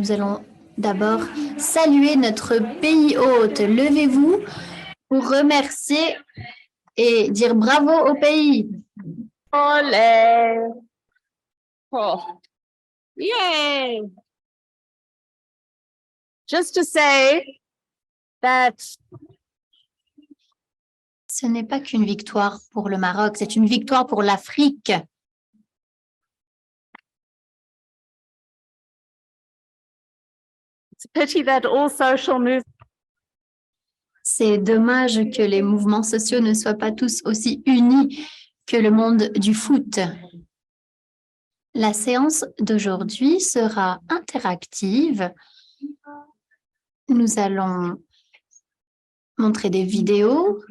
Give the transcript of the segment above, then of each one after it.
Nous allons d'abord saluer notre pays hôte. Levez-vous pour remercier et dire bravo au pays. Olé! Oh. Yay! Just to say that ce n'est pas qu'une victoire pour le Maroc, c'est une victoire pour l'Afrique. it's a pity that all social movements C'est dommage que les mouvements sociaux ne soient pas tous aussi unis que le monde du foot. La séance d'aujourd'hui sera interactive. Nous allons montrer des vidéos.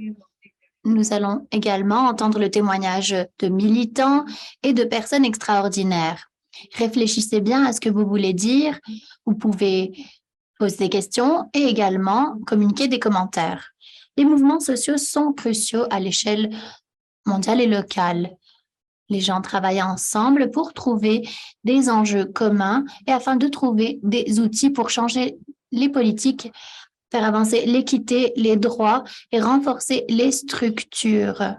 Nous allons également entendre le témoignage de militants et de personnes extraordinaires. Réfléchissez bien à ce que vous voulez dire. Vous pouvez poser des questions et également communiquer des commentaires. Les mouvements sociaux sont cruciaux à l'échelle mondiale et locale. Les gens travaillent ensemble pour trouver des enjeux communs et afin de trouver des outils pour changer les politiques, faire avancer l'équité, les droits et renforcer les structures.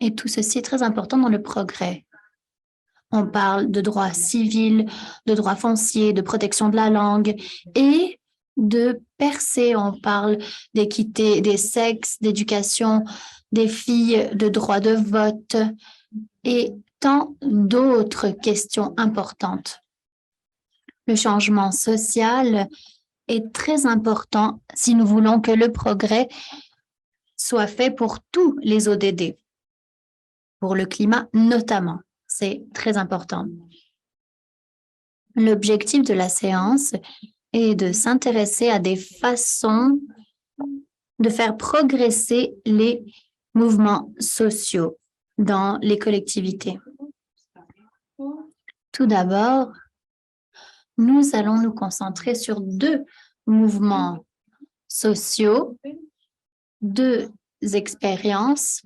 Et tout ceci est très important dans le progrès. On parle de droits civils, de droits fonciers, de protection de la langue et de percées. On parle d'équité des sexes, d'éducation des filles, de droit de vote et tant d'autres questions importantes. Le changement social est très important si nous voulons que le progrès soit fait pour tous les ODD, pour le climat notamment. C'est très important. L'objectif de la séance est de s'intéresser à des façons de faire progresser les mouvements sociaux dans les collectivités. Tout d'abord, nous allons nous concentrer sur deux mouvements sociaux, deux expériences.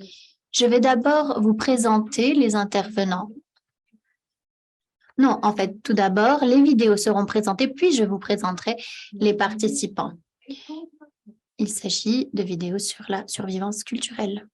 Je vais d'abord vous présenter les intervenants. Non, en fait, tout d'abord, les vidéos seront présentées, puis je vous présenterai les participants. Il s'agit de vidéos sur la survivance culturelle.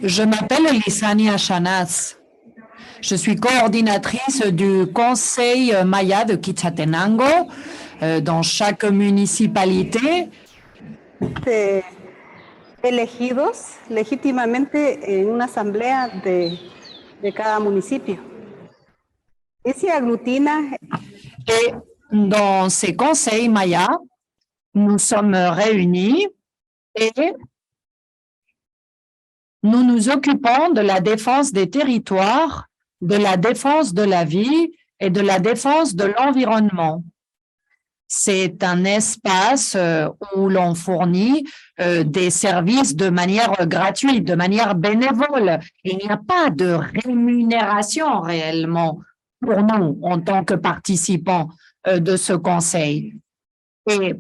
Je m'appelle Lisania Chanaz. Je suis coordinatrice du Conseil Maya de Quetzaltenango dans chaque municipalité. Elegidos legítimamente en una asamblea de cada municipio. Y se aglutina. Et Dans ces conseils Maya, nous sommes réunis et nous nous occupons de la défense des territoires, de la défense de la vie et de la défense de l'environnement. C'est un espace où l'on fournit des services de manière gratuite, de manière bénévole. Il n'y a pas de rémunération réellement pour nous en tant que participants de ce conseil. Et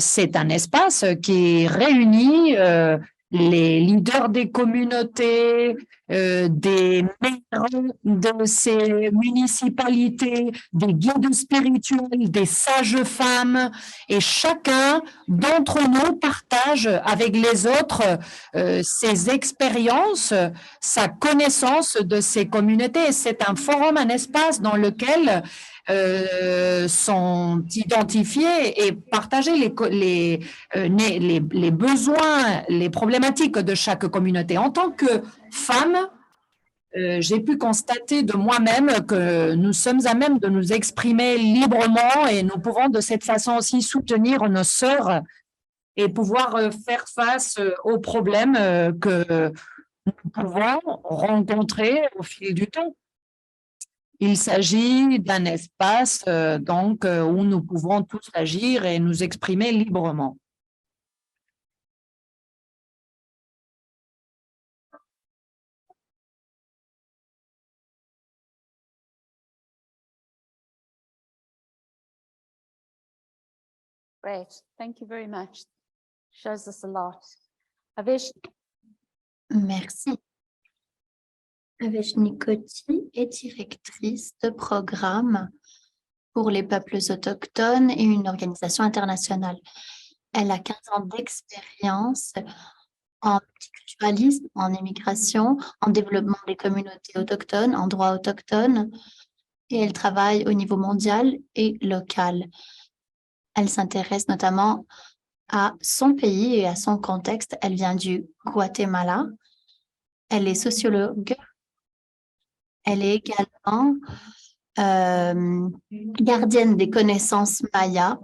c'est un espace qui réunit les leaders des communautés, des maires de ces municipalités, des guides spirituels, des sages-femmes, et chacun d'entre nous partage avec les autres ses expériences, sa connaissance de ces communautés. C'est un forum, un espace dans lequel sont identifiés et partagés les besoins, les problématiques de chaque communauté. En tant que femme, j'ai pu constater de moi-même que nous sommes à même de nous exprimer librement et nous pouvons de cette façon aussi soutenir nos sœurs et pouvoir faire face aux problèmes que nous pouvons rencontrer au fil du temps. Il s'agit d'un espace où nous pouvons tous agir et nous exprimer librement. Great. Thank you very much. Shows us a lot. Avesh. Merci. Aveshni Koti est directrice de programme pour les peuples autochtones et une organisation internationale. Elle a 15 ans d'expérience en multiculturalisme, en immigration, en développement des communautés autochtones, en droit autochtone, et elle travaille au niveau mondial et local. Elle s'intéresse notamment à son pays et à son contexte. Elle vient du Guatemala. Elle est sociologue. Elle est également gardienne des connaissances mayas.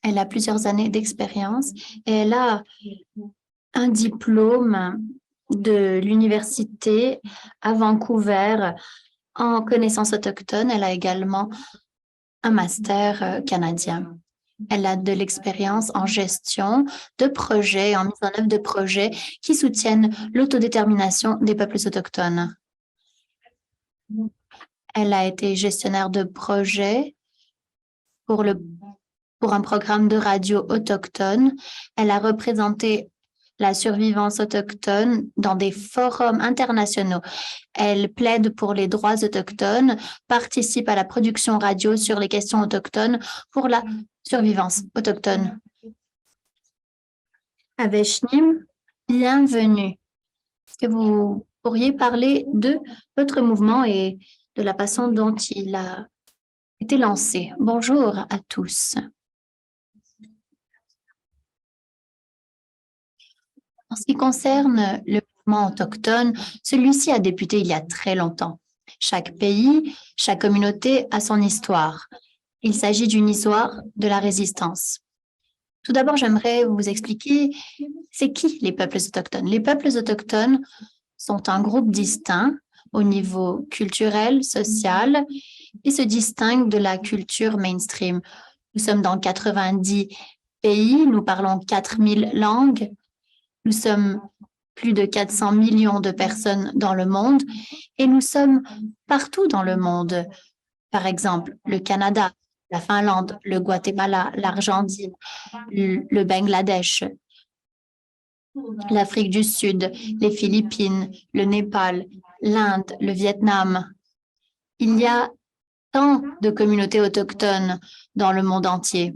Elle a plusieurs années d'expérience et elle a un diplôme de l'université à Vancouver en connaissances autochtones. Elle a également un master canadien. Elle a de l'expérience en gestion de projets, en mise en œuvre de projets qui soutiennent l'autodétermination des peuples autochtones. Elle a été gestionnaire de projet pour un programme de radio autochtone. Elle a représenté la survivance autochtone dans des forums internationaux. Elle plaide pour les droits autochtones, participe à la production radio sur les questions autochtones pour la survivance autochtone. Aveshni, bienvenue. Est-ce que vous pourriez parler de votre mouvement et de la façon dont il a été lancé? Bonjour à tous. En ce qui concerne le mouvement autochtone, celui-ci a débuté il y a très longtemps. Chaque pays, chaque communauté a son histoire. Il s'agit d'une histoire de la résistance. Tout d'abord, j'aimerais vous expliquer c'est qui les peuples autochtones. Les peuples autochtones sont un groupe distinct au niveau culturel, social et se distinguent de la culture mainstream. Nous sommes dans 90 pays, nous parlons 4000 langues. Nous sommes plus de 400 millions de personnes dans le monde et nous sommes partout dans le monde. Par exemple, le Canada, la Finlande, le Guatemala, l'Argentine, le Bangladesh, l'Afrique du Sud, les Philippines, le Népal, l'Inde, le Vietnam. Il y a tant de communautés autochtones dans le monde entier.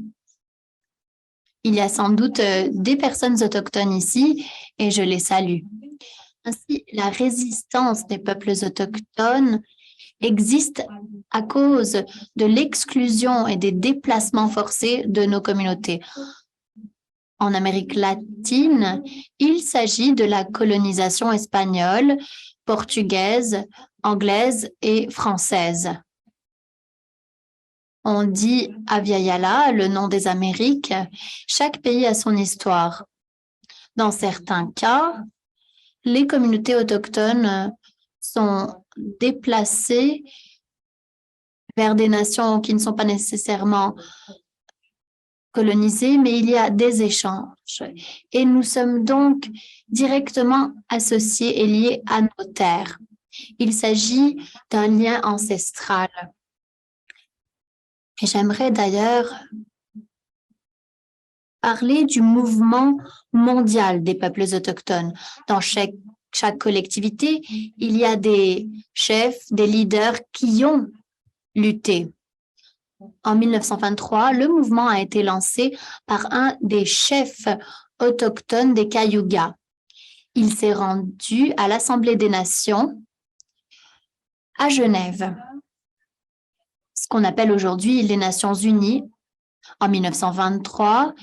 Il y a sans doute des personnes autochtones ici et je les salue. Ainsi, la résistance des peuples autochtones existe à cause de l'exclusion et des déplacements forcés de nos communautés. En Amérique latine, il s'agit de la colonisation espagnole, portugaise, anglaise et française. On dit Aviala, le nom des Amériques. Chaque pays a son histoire. Dans certains cas, les communautés autochtones sont déplacées vers des nations qui ne sont pas nécessairement colonisées, mais il y a des échanges. Et nous sommes donc directement associés et liés à nos terres. Il s'agit d'un lien ancestral. Et j'aimerais d'ailleurs parler du mouvement mondial des peuples autochtones. Dans chaque collectivité, il y a des chefs, des leaders qui ont lutté. En 1923, le mouvement a été lancé par un des chefs autochtones des Cayugas. Il s'est rendu à l'Assemblée des Nations à Genève, ce qu'on appelle aujourd'hui les Nations Unies. En 1923,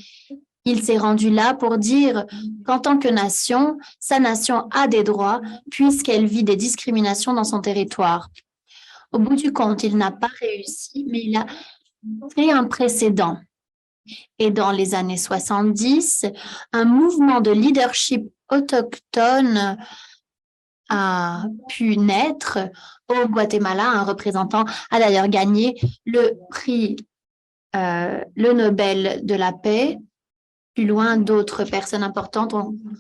il s'est rendu là pour dire qu'en tant que nation, sa nation a des droits puisqu'elle vit des discriminations dans son territoire. Au bout du compte, il n'a pas réussi, mais il a créé un précédent. Et dans les années 70, un mouvement de leadership autochtone a pu naître au Guatemala. Un représentant a d'ailleurs gagné le prix, le Nobel de la paix. Plus loin, d'autres personnes importantes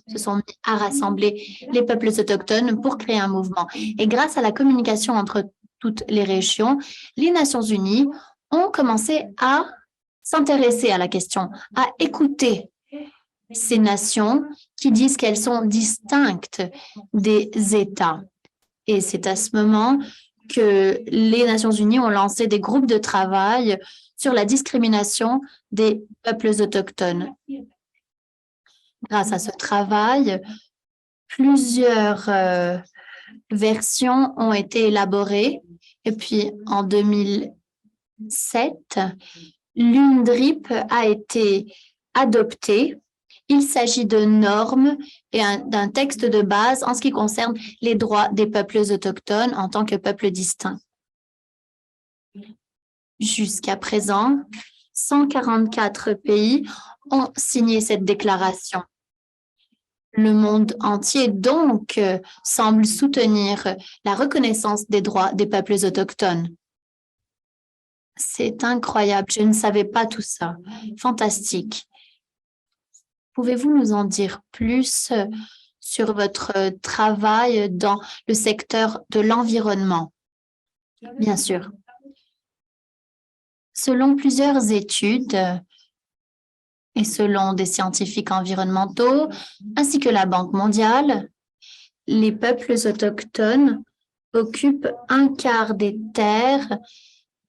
se sont mis à rassembler les peuples autochtones pour créer un mouvement. Et grâce à la communication entre toutes les régions, les Nations unies ont commencé à s'intéresser à la question, à écouter ces nations qui disent qu'elles sont distinctes des États. Et c'est à ce moment que les Nations unies ont lancé des groupes de travail sur la discrimination des peuples autochtones. Grâce à ce travail, plusieurs versions ont été élaborées. Et puis, en 2007, l'UNDRIP a été adoptée. Il s'agit de normes et d'un texte de base en ce qui concerne les droits des peuples autochtones en tant que peuples distincts. Jusqu'à présent, 144 pays ont signé cette déclaration. Le monde entier, donc, semble soutenir la reconnaissance des droits des peuples autochtones. C'est incroyable, je ne savais pas tout ça. Fantastique. Pouvez-vous nous en dire plus sur votre travail dans le secteur de l'environnement? Bien sûr. Selon plusieurs études et selon des scientifiques environnementaux, ainsi que la Banque mondiale, les peuples autochtones occupent un quart des terres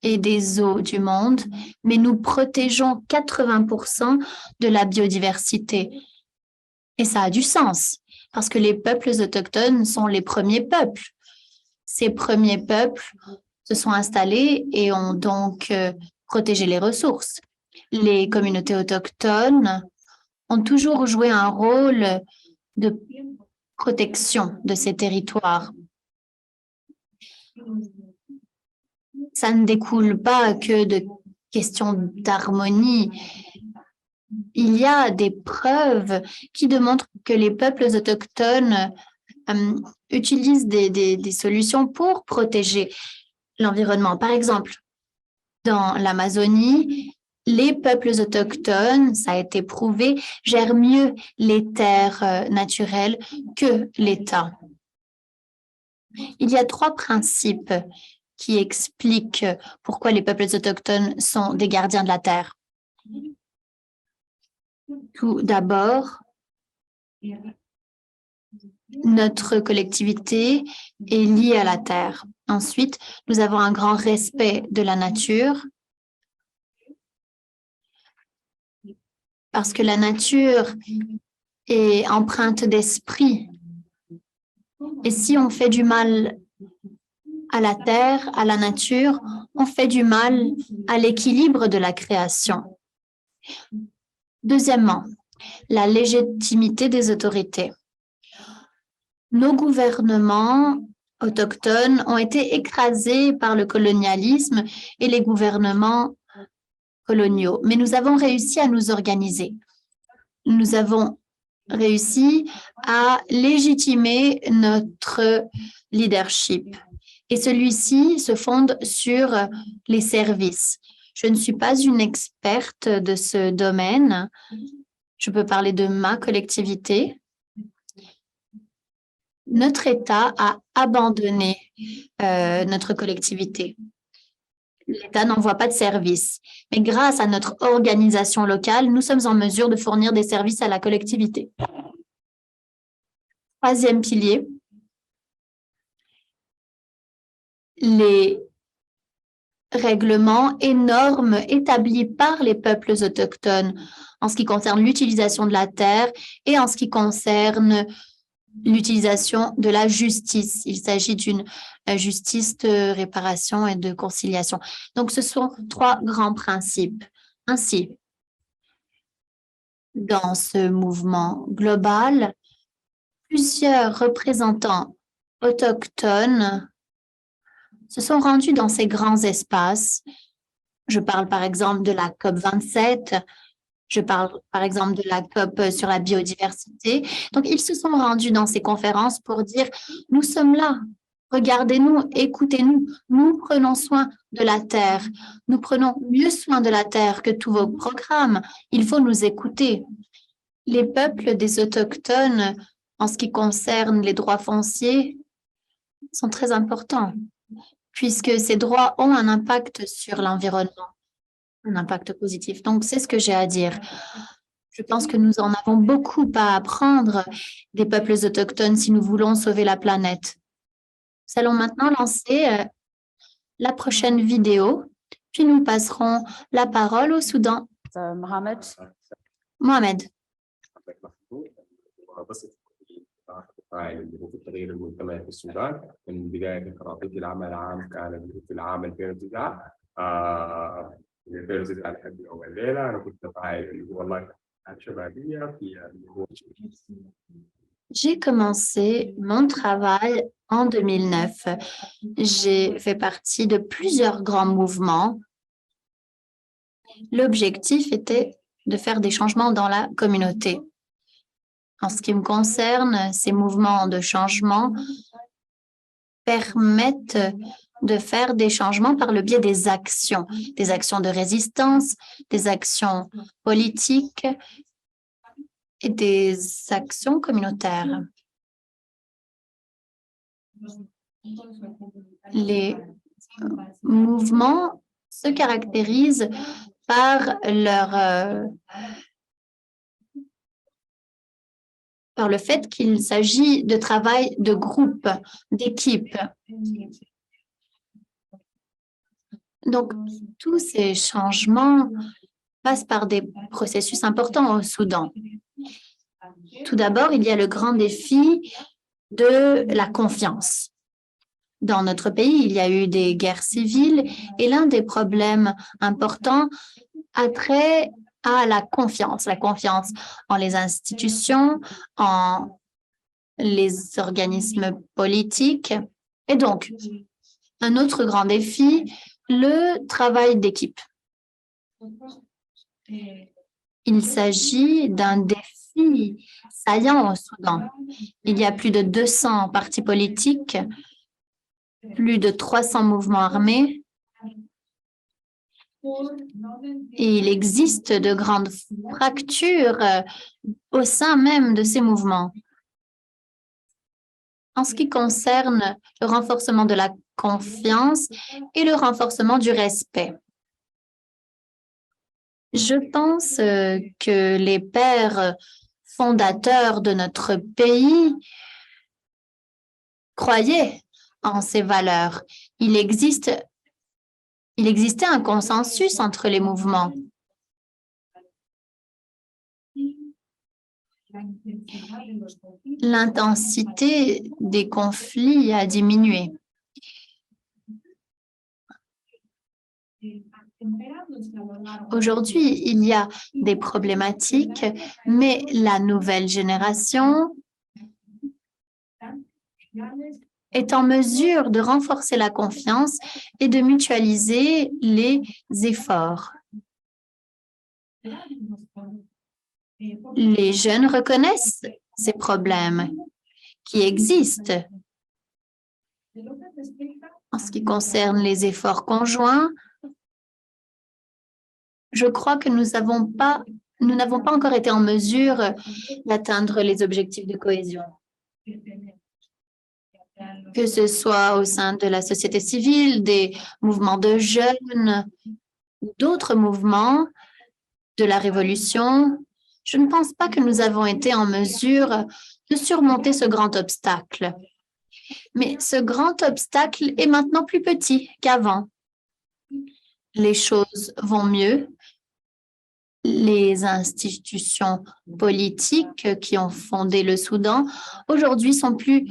et des eaux du monde, mais nous protégeons 80% de la biodiversité. Et ça a du sens, parce que les peuples autochtones sont les premiers peuples. Ces premiers peuples se sont installés et ont donc protégé les ressources. Les communautés autochtones ont toujours joué un rôle de protection de ces territoires. Ça ne découle pas que de questions d'harmonie. Il y a des preuves qui démontrent que les peuples autochtones utilisent des solutions pour protéger l'environnement. Par exemple, dans l'Amazonie, les peuples autochtones, ça a été prouvé, gèrent mieux les terres naturelles que l'État. Il y a 3 principes qui expliquent pourquoi les peuples autochtones sont des gardiens de la terre. Tout d'abord, notre collectivité est liée à la terre. Ensuite, nous avons un grand respect de la nature parce que la nature est empreinte d'esprit. Et si on fait du mal à la terre, à la nature, on fait du mal à l'équilibre de la création. Deuxièmement, la légitimité des autorités. Nos gouvernements autochtones ont été écrasés par le colonialisme et les gouvernements coloniaux, mais nous avons réussi à nous organiser. Nous avons réussi à légitimer notre leadership. Et celui-ci se fonde sur les services. Je ne suis pas une experte de ce domaine. Je peux parler de ma collectivité. Notre État a abandonné notre collectivité. L'État n'envoie pas de services. Mais grâce à notre organisation locale, nous sommes en mesure de fournir des services à la collectivité. Troisième pilier, les règlements et normes établis par les peuples autochtones en ce qui concerne l'utilisation de la terre et en ce qui concerne l'utilisation de la justice. Il s'agit d'une justice de réparation et de conciliation. Donc, ce sont trois grands principes. Ainsi, dans ce mouvement global, plusieurs représentants autochtones se sont rendus dans ces grands espaces. Je parle par exemple de la COP27, je parle par exemple de la COP sur la biodiversité. Donc, ils se sont rendus dans ces conférences pour dire « Nous sommes là, regardez-nous, écoutez-nous, nous prenons soin de la terre, nous prenons mieux soin de la terre que tous vos programmes, il faut nous écouter. » Les peuples des Autochtones, en ce qui concerne les droits fonciers, sont très importants, puisque ces droits ont un impact sur l'environnement, un impact positif. Donc, c'est ce que j'ai à dire. Je pense que nous en avons beaucoup à apprendre des peuples autochtones si nous voulons sauver la planète. Nous allons maintenant lancer la prochaine vidéo, puis nous passerons la parole au Soudan. Mohamed. Mohamed. اللي هو في التغيير المجتمعي في السودان من بداية خطابي العمل العام كان في العام 2009 لحد أول ليلة أنا كنت فاعل اللي هو الله الشبابية في اللي هو J'ai commencé mon travail en 2009. J'ai fait partie de plusieurs grands mouvements. L'objectif était de faire des changements dans la communauté. En ce qui me concerne, ces mouvements de changement permettent de faire des changements par le biais des actions de résistance, des actions politiques et des actions communautaires. Les mouvements se caractérisent par le fait qu'il s'agit de travail de groupe, d'équipe. Donc, tous ces changements passent par des processus importants au Soudan. Tout d'abord, il y a le grand défi de la confiance. Dans notre pays, il y a eu des guerres civiles et l'un des problèmes importants a trait à la confiance en les institutions, en les organismes politiques. Et donc, un autre grand défi, le travail d'équipe. Il s'agit d'un défi saillant au Soudan. Il y a plus de 200 partis politiques, plus de 300 mouvements armés, et il existe de grandes fractures au sein même de ces mouvements. En ce qui concerne le renforcement de la confiance et le renforcement du respect, je pense que les pères fondateurs de notre pays croyaient en ces valeurs. Il existait un consensus entre les mouvements. L'intensité des conflits a diminué. Aujourd'hui, il y a des problématiques, mais la nouvelle génération est en mesure de renforcer la confiance et de mutualiser les efforts. Les jeunes reconnaissent ces problèmes qui existent. En ce qui concerne les efforts conjoints, je crois que nous n'avons pas encore été en mesure d'atteindre les objectifs de cohésion. Que ce soit au sein de la société civile, des mouvements de jeunes ou d'autres mouvements de la révolution, je ne pense pas que nous avons été en mesure de surmonter ce grand obstacle. Mais ce grand obstacle est maintenant plus petit qu'avant. Les choses vont mieux. Les institutions politiques qui ont fondé le Soudan aujourd'hui sont plus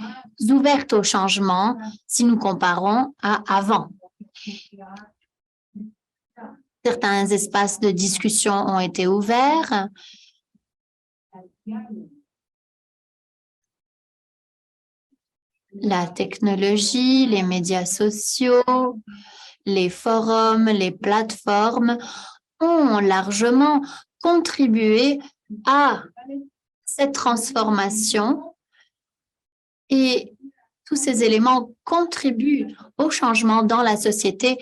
ouvertes au changement si nous comparons à avant. Certains espaces de discussion ont été ouverts. La technologie, les médias sociaux, les forums, les plateformes ont largement contribué à cette transformation et tous ces éléments contribuent au changement dans la société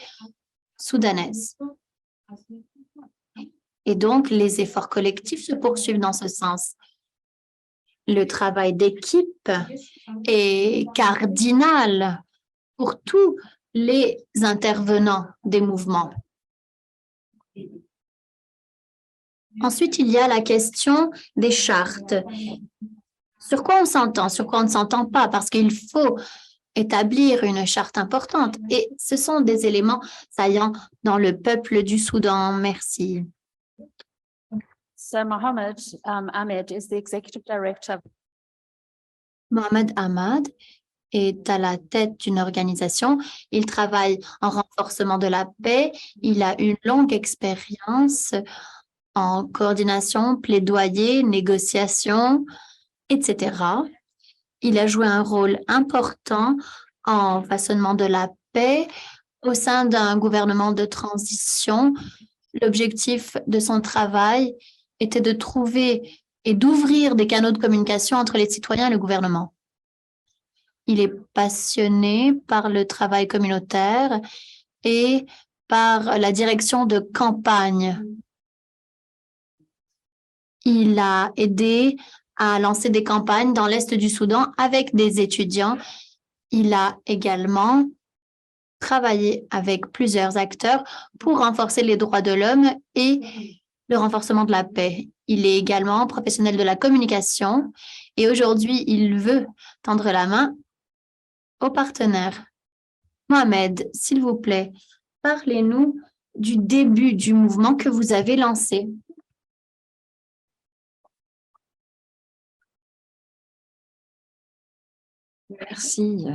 soudanaise. Et donc, les efforts collectifs se poursuivent dans ce sens. Le travail d'équipe est cardinal pour tous les intervenants des mouvements. Ensuite, il y a la question des chartes. Sur quoi on s'entend, sur quoi on ne s'entend pas, parce qu'il faut établir une charte importante. Et ce sont des éléments saillants dans le peuple du Soudan. Merci. Sir Mohammed Ahmed is the Executive Director. Mohamed Ahmad est à la tête d'une organisation. Il travaille en renforcement de la paix. Il a une longue expérience en coordination, plaidoyer, négociation, etc. Il a joué un rôle important en façonnement de la paix au sein d'un gouvernement de transition. L'objectif de son travail était de trouver et d'ouvrir des canaux de communication entre les citoyens et le gouvernement. Il est passionné par le travail communautaire et par la direction de campagne. Il a aidé à lancer des campagnes dans l'Est du Soudan avec des étudiants. Il a également travaillé avec plusieurs acteurs pour renforcer les droits de l'homme et le renforcement de la paix. Il est également professionnel de la communication et aujourd'hui, il veut tendre la main aux partenaires. Mohamed, s'il vous plaît, parlez-nous du début du mouvement que vous avez lancé. Merci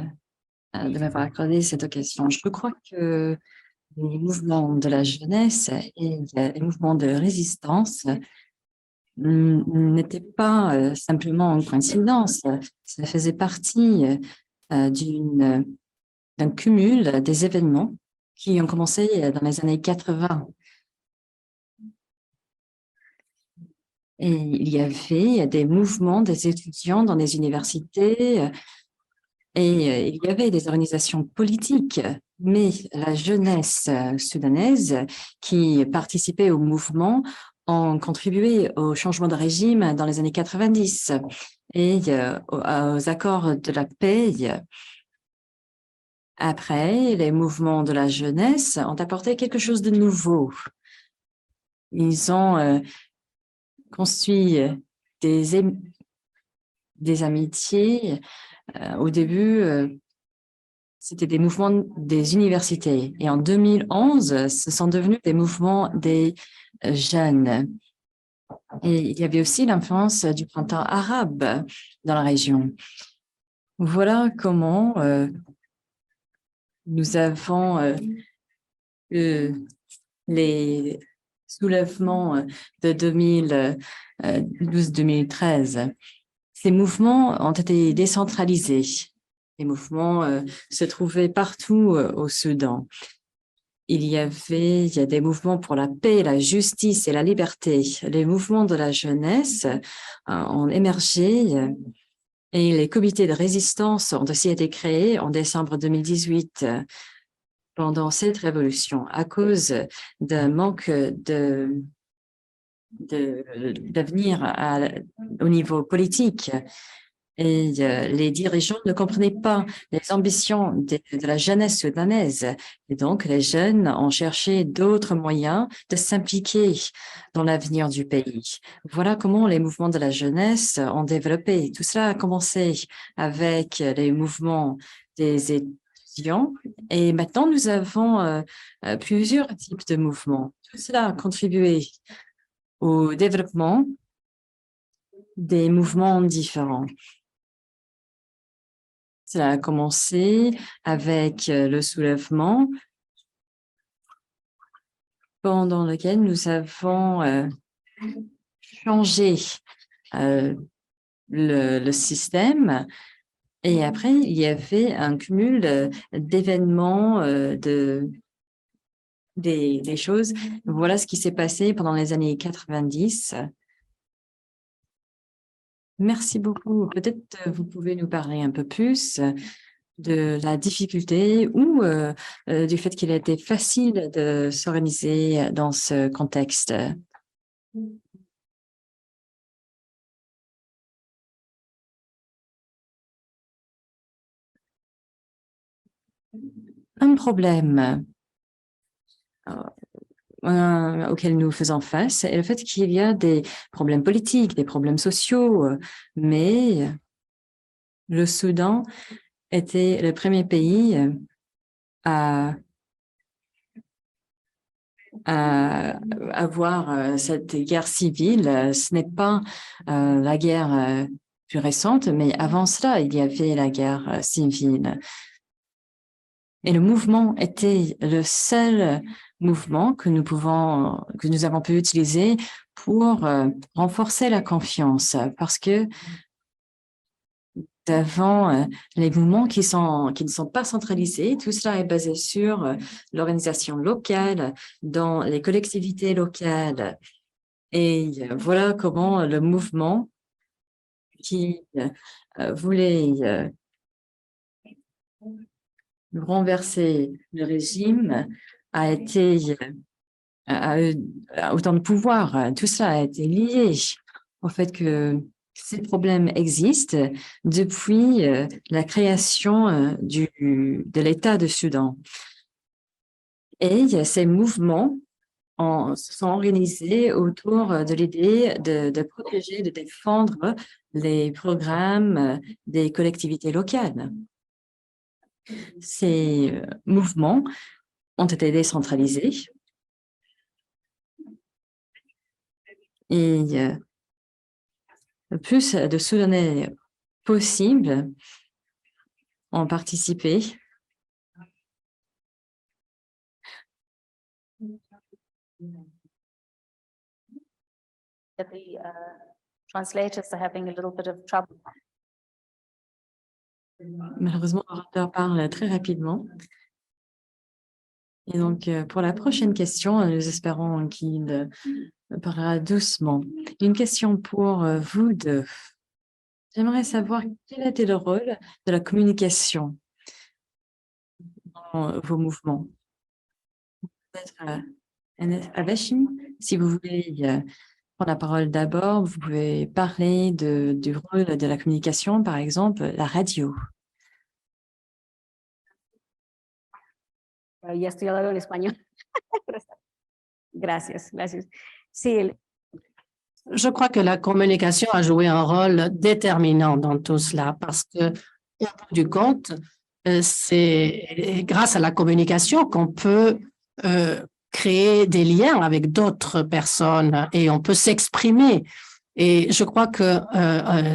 de m'avoir accordé cette occasion. Je crois que les mouvements de la jeunesse et les mouvements de résistance n'étaient pas simplement une coïncidence. Ça faisait partie d'un cumul des événements qui ont commencé dans les années 80. Et il y avait des mouvements des étudiants dans les universités et il y avait des organisations politiques, mais la jeunesse soudanaise qui participait au mouvement ont contribué au changement de régime dans les années 90 et aux accords de la paix. Après, les mouvements de la jeunesse ont apporté quelque chose de nouveau. Ils ont construit des amitiés. Au début, c'était des mouvements des universités. Et en 2011, ce sont devenus des mouvements des jeunes. Et il y avait aussi l'influence du printemps arabe dans la région. Voilà comment nous avons les soulèvements de 2012-2013. Ces mouvements ont été décentralisés. Les mouvements se trouvaient partout au Soudan. il y avait des mouvements pour la paix, la justice et la liberté. Les mouvements de la jeunesse ont émergé et les comités de résistance ont aussi été créés en décembre 2018 pendant cette révolution à cause d'un manque d'avenir au niveau politique. Et les dirigeants ne comprenaient pas les ambitions de la jeunesse soudanaise. Et donc, les jeunes ont cherché d'autres moyens de s'impliquer dans l'avenir du pays. Voilà comment les mouvements de la jeunesse ont développé. Tout cela a commencé avec les mouvements des étudiants. Et maintenant, nous avons plusieurs types de mouvements. Tout cela a contribué au développement des mouvements différents. Cela a commencé avec le soulèvement pendant lequel nous avons changé le système. Et après, il y avait un cumul d'événements, des choses. Voilà ce qui s'est passé pendant les années 90. Merci beaucoup. Peut-être vous pouvez nous parler un peu plus de la difficulté ou du fait qu'il a été facile de s'organiser dans ce contexte. Un problème auquel nous faisons face est le fait qu'il y a des problèmes politiques, des problèmes sociaux, mais le Soudan était le premier pays à avoir cette guerre civile. Ce n'est pas la guerre plus récente, mais avant cela, il y avait la guerre civile. Et le mouvement était le seul mouvement que nous avons pu utiliser pour renforcer la confiance, parce que devant les mouvements qui ne sont pas centralisés, tout cela est basé sur l'organisation locale, dans les collectivités locales. Et voilà comment le mouvement qui voulait renverser le régime a autant de pouvoir. Tout cela a été lié au fait que ces problèmes existent depuis la création de l'État de Soudan. Et ces mouvements se sont organisés autour de l'idée de protéger, de défendre les programmes des collectivités locales. Ces mouvements ont été décentralisés et le plus de Soudanais possible ont participé. The translators are having a little bit of trouble. Malheureusement, l'orateur parle très rapidement. Et donc, pour la prochaine question, nous espérons qu'il parlera doucement. Une question pour vous deux. J'aimerais savoir quel était le rôle de la communication dans vos mouvements. Peut-être Aveshim, si vous voulez prendre la parole d'abord, vous pouvez parler du rôle de la communication, par exemple, la radio. Ya estoy hablando en español. Gracias, gracias. Sí, Je crois que la communication a joué un rôle déterminant dans tout cela parce que, au bout du compte, c'est grâce à la communication qu'on peut créer des liens avec d'autres personnes et on peut s'exprimer. Et je crois que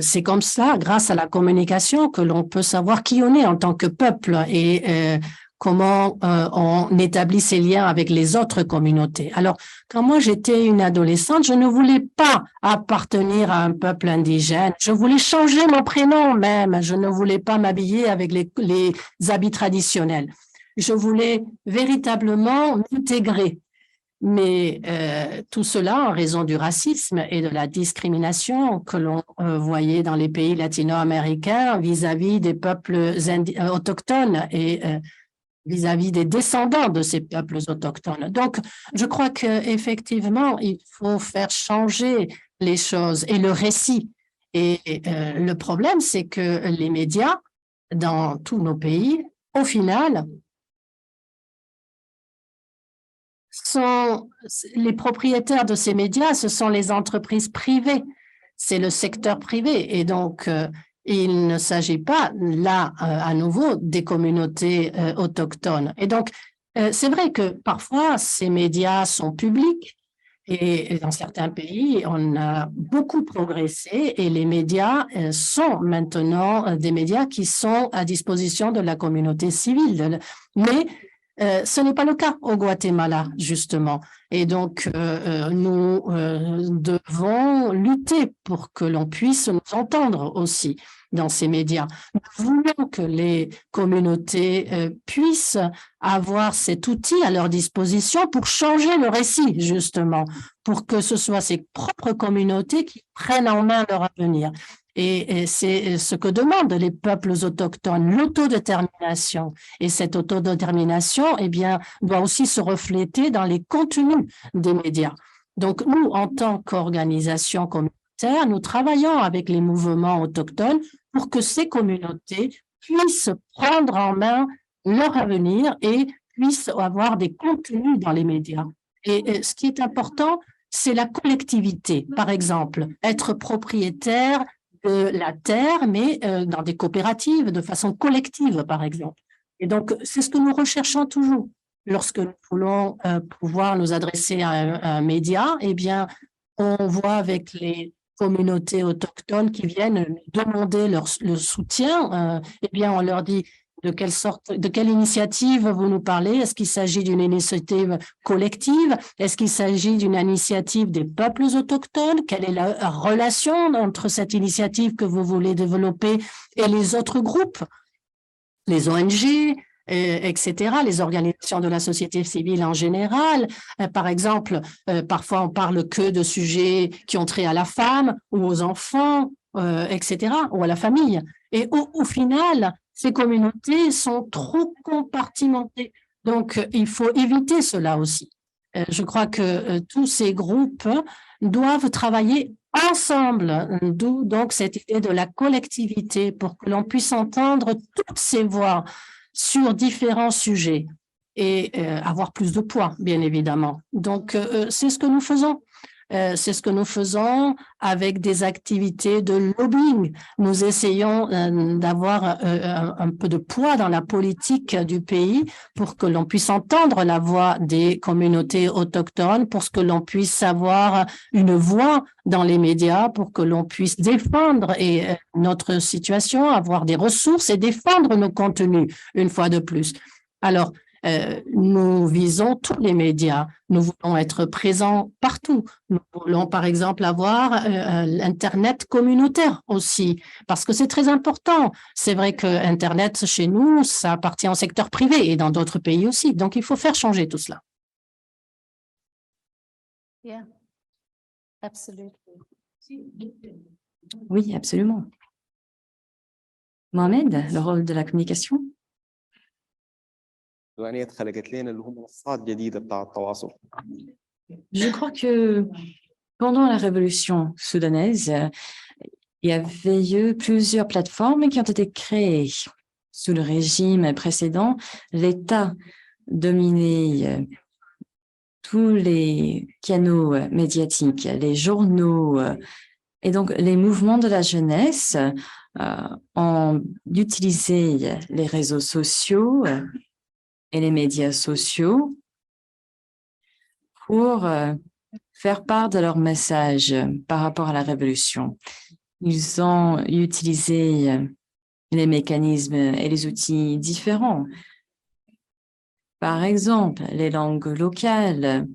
c'est comme ça, grâce à la communication, que l'on peut savoir qui on est en tant que peuple et comment on établit ces liens avec les autres communautés. Alors, quand moi j'étais une adolescente, je ne voulais pas appartenir à un peuple indigène. Je voulais changer mon prénom même. Je ne voulais pas m'habiller avec les habits traditionnels. je voulais véritablement m'intégrer. Mais tout cela en raison du racisme et de la discrimination que l'on voyait dans les pays latino-américains vis-à-vis des peuples autochtones et vis-à-vis des descendants de ces peuples autochtones. Donc, je crois qu'effectivement, il faut faire changer les choses et le récit. Et le problème, c'est que les médias, dans tous nos pays, au final, sont les propriétaires de ces médias, ce sont les entreprises privées, c'est le secteur privé. Et donc, il ne s'agit pas là, à nouveau, des communautés autochtones. Et donc, c'est vrai que parfois, ces médias sont publics et dans certains pays, on a beaucoup progressé et les médias sont maintenant des médias qui sont à disposition de la communauté civile. Mais ce n'est pas le cas au Guatemala, justement. Et donc, nous devons lutter pour que l'on puisse nous entendre aussi dans ces médias. Nous voulons que les communautés puissent avoir cet outil à leur disposition pour changer le récit, justement, pour que ce soit ces propres communautés qui prennent en main leur avenir. Et c'est ce que demandent les peuples autochtones, l'autodétermination. Et cette autodétermination, eh bien, doit aussi se refléter dans les contenus des médias. Donc, nous, en tant qu'organisation communautaire, nous travaillons avec les mouvements autochtones pour que ces communautés puissent prendre en main leur avenir et puissent avoir des contenus dans les médias. Et ce qui est important, c'est la collectivité. Par exemple, être propriétaire de la terre, mais dans des coopératives, de façon collective, par exemple. Et donc, c'est ce que nous recherchons toujours. Lorsque nous voulons pouvoir nous adresser à un média, eh bien, on voit avec les communautés autochtones qui viennent demander le soutien, eh bien, on leur dit de quelle initiative vous nous parlez? Est-ce qu'il s'agit d'une initiative collective? Est-ce qu'il s'agit d'une initiative des peuples autochtones? Quelle est la relation entre cette initiative que vous voulez développer et les autres groupes, les ONG, etc., les organisations de la société civile en général? Par exemple, parfois on parle que de sujets qui ont trait à la femme ou aux enfants, etc., ou à la famille. Et au final, ces communautés sont trop compartimentées. Donc, il faut éviter cela aussi. Je crois que tous ces groupes doivent travailler ensemble, d'où donc cette idée de la collectivité pour que l'on puisse entendre toutes ces voix sur différents sujets et avoir plus de poids, bien évidemment. Donc, c'est ce que nous faisons. C'est ce que nous faisons avec des activités de lobbying. Nous essayons d'avoir un peu de poids dans la politique du pays pour que l'on puisse entendre la voix des communautés autochtones, pour que l'on puisse avoir une voix dans les médias, pour que l'on puisse défendre notre situation, avoir des ressources et défendre nos contenus, une fois de plus. Alors, nous visons tous les médias. Nous voulons être présents partout. Nous voulons, par exemple, avoir l'Internet communautaire aussi, parce que c'est très important. C'est vrai que Internet, chez nous, ça appartient au secteur privé et dans d'autres pays aussi. Donc, il faut faire changer tout cela. Yeah, absolutely. Oui, absolument. Mohamed, le rôle de la communication? Je crois que pendant la révolution soudanaise, il y avait eu plusieurs plateformes qui ont été créées. Sous le régime précédent, l'État dominait tous les canaux médiatiques, les journaux, et donc les mouvements de la jeunesse ont utilisé les réseaux sociaux et les médias sociaux pour faire part de leur message par rapport à la révolution. Ils ont utilisé les mécanismes et les outils différents. Par exemple, les langues locales,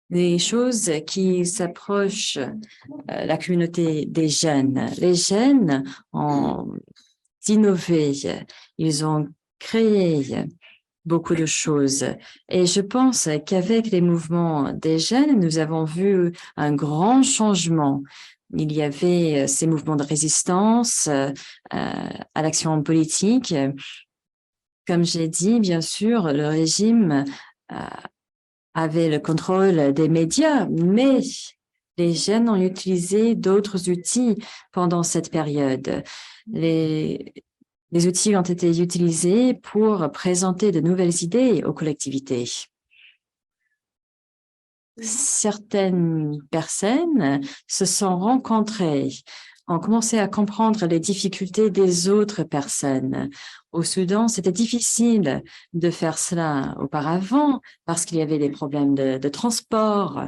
des choses qui s'approchent la communauté des jeunes. Les jeunes ont innové, ils ont créé beaucoup de choses. Et je pense qu'avec les mouvements des jeunes, nous avons vu un grand changement. Il y avait ces mouvements de résistance à l'action politique. Comme j'ai dit, bien sûr, le régime avait le contrôle des médias, mais les jeunes ont utilisé d'autres outils pendant cette période. Les outils ont été utilisés pour présenter de nouvelles idées aux collectivités. Certaines personnes se sont rencontrées, ont commencé à comprendre les difficultés des autres personnes. Au Soudan, c'était difficile de faire cela auparavant parce qu'il y avait des problèmes de transport.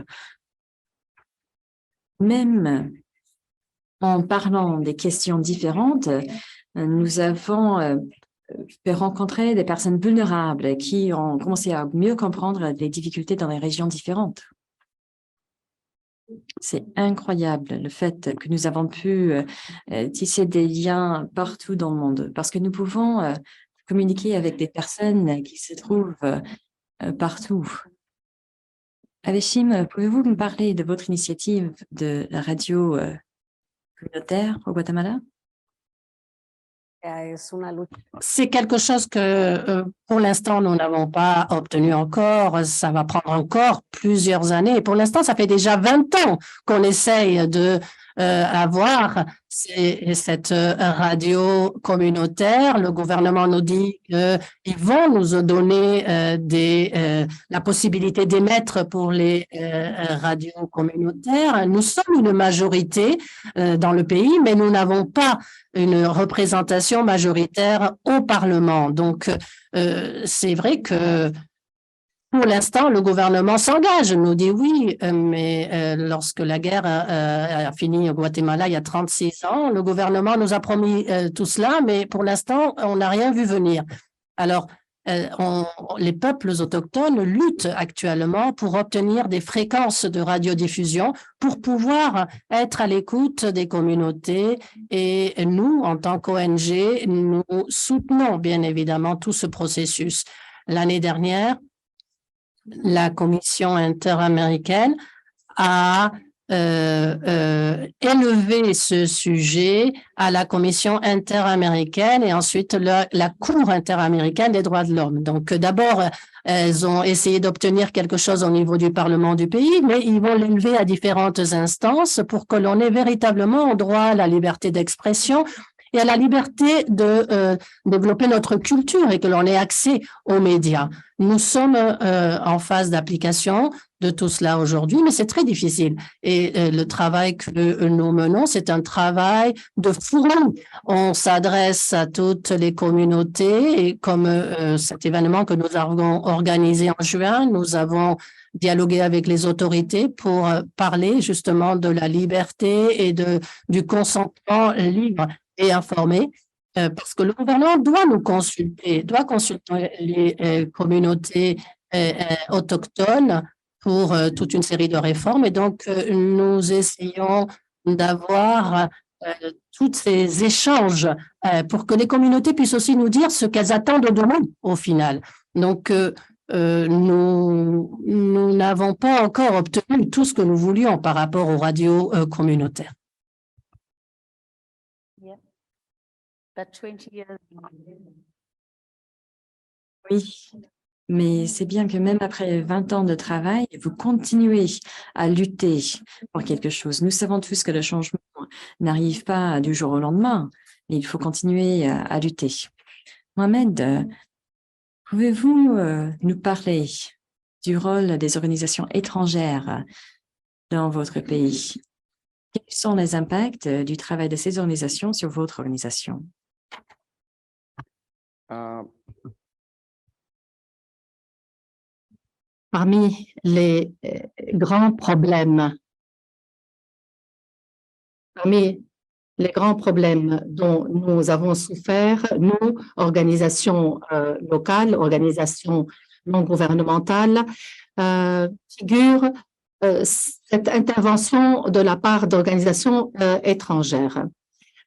Même en parlant des questions différentes, nous avons fait rencontrer des personnes vulnérables qui ont commencé à mieux comprendre les difficultés dans les régions différentes. C'est incroyable le fait que nous avons pu tisser des liens partout dans le monde parce que nous pouvons communiquer avec des personnes qui se trouvent partout. Aveshim, pouvez-vous me parler de votre initiative de la radio communautaire au Guatemala? C'est quelque chose que, pour l'instant, nous n'avons pas obtenu encore. Ça va prendre encore plusieurs années. Pour l'instant, ça fait déjà 20 ans qu'on essaye de avoir cette radio communautaire. Le gouvernement nous dit qu'ils vont nous donner la possibilité d'émettre pour les radios communautaires. Nous sommes une majorité dans le pays, mais nous n'avons pas une représentation majoritaire au Parlement. Donc, c'est vrai que pour l'instant, le gouvernement s'engage, nous dit oui, mais lorsque la guerre a fini au Guatemala il y a 36 ans, le gouvernement nous a promis tout cela, mais pour l'instant, on n'a rien vu venir. Alors, les peuples autochtones luttent actuellement pour obtenir des fréquences de radiodiffusion pour pouvoir être à l'écoute des communautés. Et nous, en tant qu'ONG, nous soutenons bien évidemment tout ce processus. L'année dernière, la Commission interaméricaine a élevé ce sujet à la Commission interaméricaine et ensuite la Cour interaméricaine des droits de l'homme. Donc, d'abord, elles ont essayé d'obtenir quelque chose au niveau du Parlement du pays, mais ils vont l'élever à différentes instances pour que l'on ait véritablement droit à la liberté d'expression et à la liberté de développer notre culture et que l'on ait accès aux médias. Nous sommes en phase d'application de tout cela aujourd'hui, mais c'est très difficile. Et le travail que nous menons, c'est un travail de fourmi. On s'adresse à toutes les communautés et comme cet événement que nous avons organisé en juin, nous avons dialogué avec les autorités pour parler justement de la liberté et du consentement libre et informé, parce que le gouvernement doit nous consulter, doit consulter les communautés autochtones pour toute une série de réformes. Et donc, nous essayons d'avoir tous ces échanges pour que les communautés puissent aussi nous dire ce qu'elles attendent de nous au final. Donc, nous n'avons pas encore obtenu tout ce que nous voulions par rapport aux radios communautaires. Oui, mais c'est bien que même après 20 ans de travail, vous continuez à lutter pour quelque chose. Nous savons tous que le changement n'arrive pas du jour au lendemain, mais il faut continuer à lutter. Mohamed, pouvez-vous nous parler du rôle des organisations étrangères dans votre pays? Quels sont les impacts du travail de ces organisations sur votre organisation? Parmi les grands problèmes, dont nous avons souffert, nous, organisations locales, organisations non gouvernementales, figure cette intervention de la part d'organisations étrangères.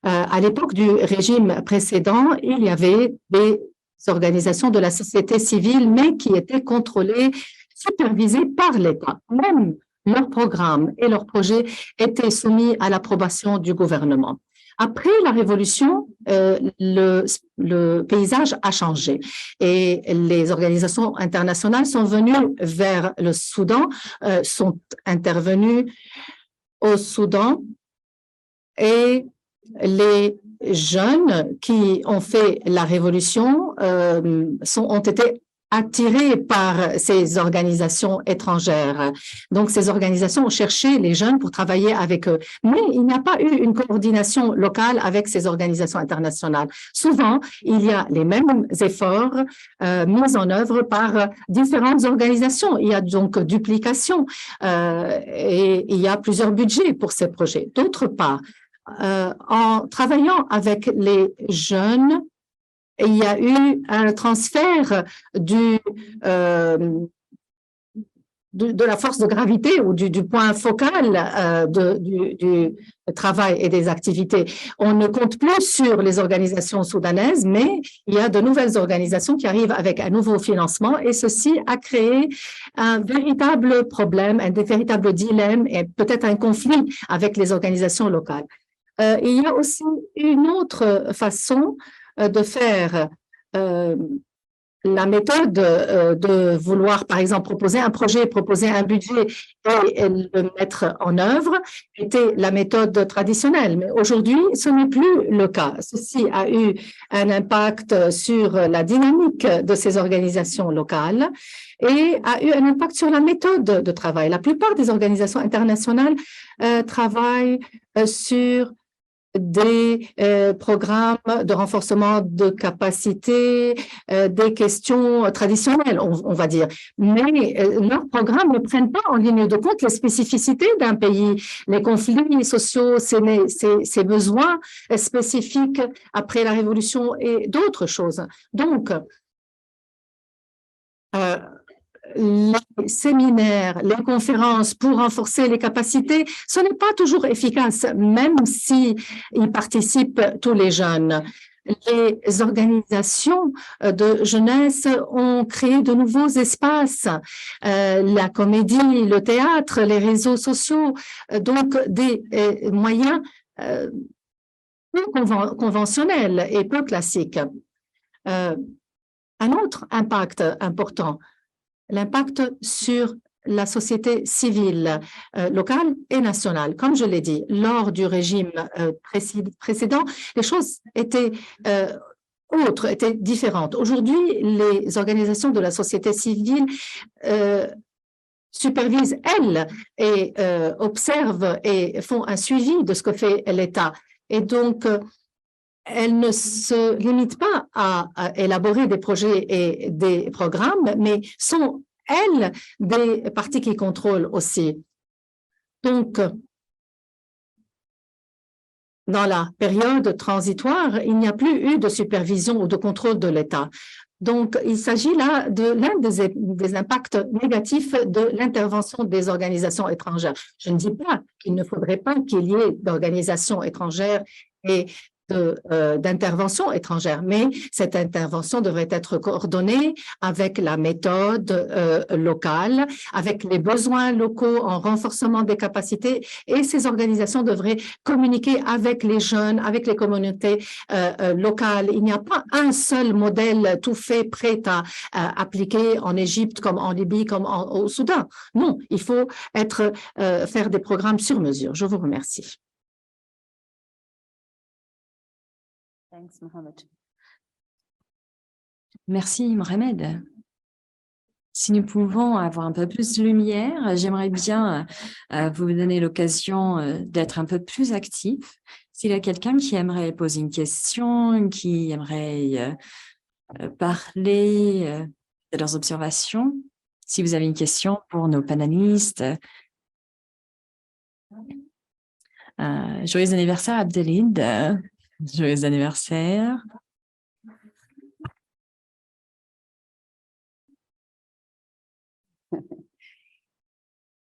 À l'époque du régime précédent, il y avait des organisations de la société civile, mais qui étaient contrôlées, supervisées par l'État. Même leurs programmes et leurs projets étaient soumis à l'approbation du gouvernement. Après la Révolution, le paysage a changé et les organisations internationales sont venues vers le Soudan, sont intervenues au Soudan et les jeunes qui ont fait la Révolution ont été attirés par ces organisations étrangères. Donc, ces organisations ont cherché les jeunes pour travailler avec eux. Mais il n'y a pas eu une coordination locale avec ces organisations internationales. Souvent, il y a les mêmes efforts mis en œuvre par différentes organisations. Il y a donc duplication et il y a plusieurs budgets pour ces projets. D'autre part, en travaillant avec les jeunes, il y a eu un transfert de la force de gravité ou du point focal du travail et des activités. On ne compte plus sur les organisations soudanaises, mais il y a de nouvelles organisations qui arrivent avec un nouveau financement et ceci a créé un véritable problème, un véritable dilemme et peut-être un conflit avec les organisations locales. Il y a aussi une autre façon de faire la méthode de vouloir, par exemple, proposer un projet, proposer un budget et le mettre en œuvre était la méthode traditionnelle. Mais aujourd'hui, ce n'est plus le cas. Ceci a eu un impact sur la dynamique de ces organisations locales et a eu un impact sur la méthode de travail. La plupart des organisations internationales travaillent sur des programmes de renforcement de capacité, des questions traditionnelles, on va dire. Mais leurs programmes ne prennent pas en ligne de compte les spécificités d'un pays, les conflits sociaux, ses besoins spécifiques après la Révolution et d'autres choses. Donc, les séminaires, les conférences pour renforcer les capacités, ce n'est pas toujours efficace, même si y participent tous les jeunes. Les organisations de jeunesse ont créé de nouveaux espaces, la comédie, le théâtre, les réseaux sociaux, donc des moyens peu conventionnels et peu classiques. Un autre impact important, l'impact sur la société civile locale et nationale. Comme je l'ai dit, lors du régime précédent, les choses étaient autres, étaient différentes. Aujourd'hui, les organisations de la société civile supervisent, elles, et observent et font un suivi de ce que fait l'État. Et donc, elles ne se limitent pas à élaborer des projets et des programmes, mais sont, elles, des parties qui contrôlent aussi. Donc, dans la période transitoire, il n'y a plus eu de supervision ou de contrôle de l'État. Donc, il s'agit là de l'un des impacts négatifs de l'intervention des organisations étrangères. Je ne dis pas qu'il ne faudrait pas qu'il y ait d'organisations étrangères et d'intervention étrangère, mais cette intervention devrait être coordonnée avec la méthode locale, avec les besoins locaux en renforcement des capacités et ces organisations devraient communiquer avec les jeunes, avec les communautés locales. Il n'y a pas un seul modèle tout fait, prêt à appliquer en Égypte, comme en Libye, comme au Soudan. Non, il faut faire des programmes sur mesure. Je vous remercie. Thanks, Mohamed. Merci, Mohamed. Si nous pouvons avoir un peu plus de lumière, j'aimerais bien vous donner l'occasion d'être un peu plus actif. S'il y a quelqu'un qui aimerait poser une question, qui aimerait parler de leurs observations, si vous avez une question pour nos panélistes. Joyeux anniversaire, Abdelid. Joyeux anniversaire.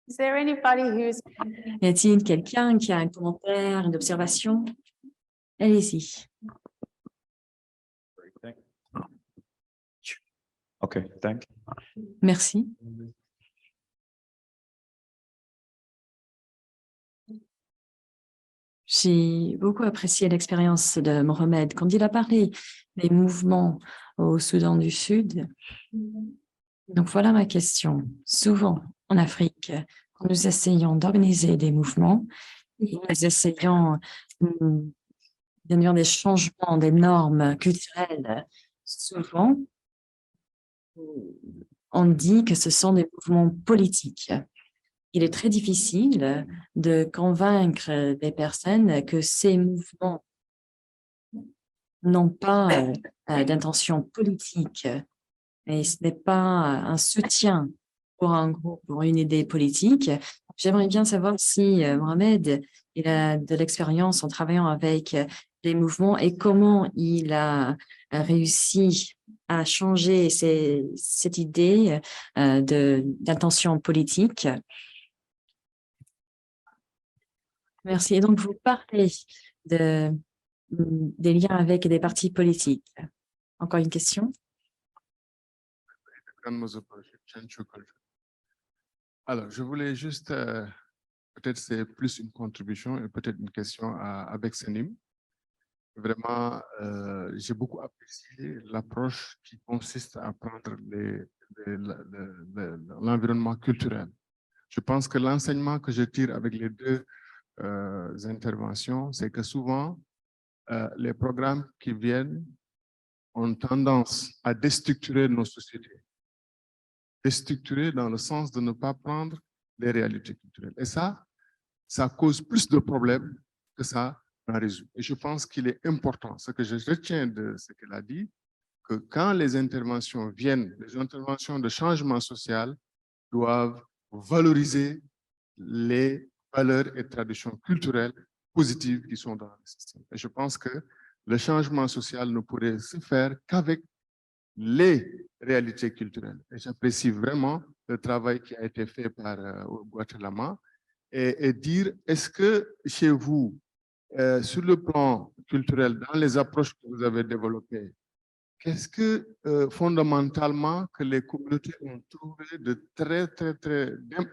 Is there anybody who's... Y a-t-il quelqu'un qui a un commentaire, une observation? Allez-y. Okay, thank you. Merci. J'ai beaucoup apprécié l'expérience de Mohamed quand il a parlé des mouvements au Soudan du Sud. Donc voilà ma question. Souvent en Afrique, quand nous essayons d'organiser des mouvements, nous essayons d'induire des changements des normes culturelles. Souvent, on dit que ce sont des mouvements politiques. Il est très difficile de convaincre des personnes que ces mouvements n'ont pas d'intention politique et ce n'est pas un soutien pour un groupe, pour une idée politique. J'aimerais bien savoir si Mohamed il a de l'expérience en travaillant avec les mouvements et comment il a réussi à changer cette idée d'intention politique. Merci. Et donc, vous parlez des liens avec des partis politiques. Encore une question? Alors, je voulais juste, peut-être c'est plus une contribution et peut-être une question avec Senim. Vraiment, j'ai beaucoup apprécié l'approche qui consiste à prendre l'environnement culturel. Je pense que l'enseignement que je tire avec les deux interventions, c'est que souvent, les programmes qui viennent ont tendance à déstructurer nos sociétés. Déstructurer dans le sens de ne pas prendre les réalités culturelles. Et ça cause plus de problèmes que ça en résout. Et je pense qu'il est important, ce que je retiens de ce qu'elle a dit, que quand les interventions viennent, les interventions de changement social doivent valoriser les valeurs et traditions culturelles positives qui sont dans le système. Et je pense que le changement social ne pourrait se faire qu'avec les réalités culturelles. Et j'apprécie vraiment le travail qui a été fait par Guatemala et dire, est-ce que chez vous, sur le plan culturel, dans les approches que vous avez développées, qu'est-ce que fondamentalement que les communautés ont trouvé de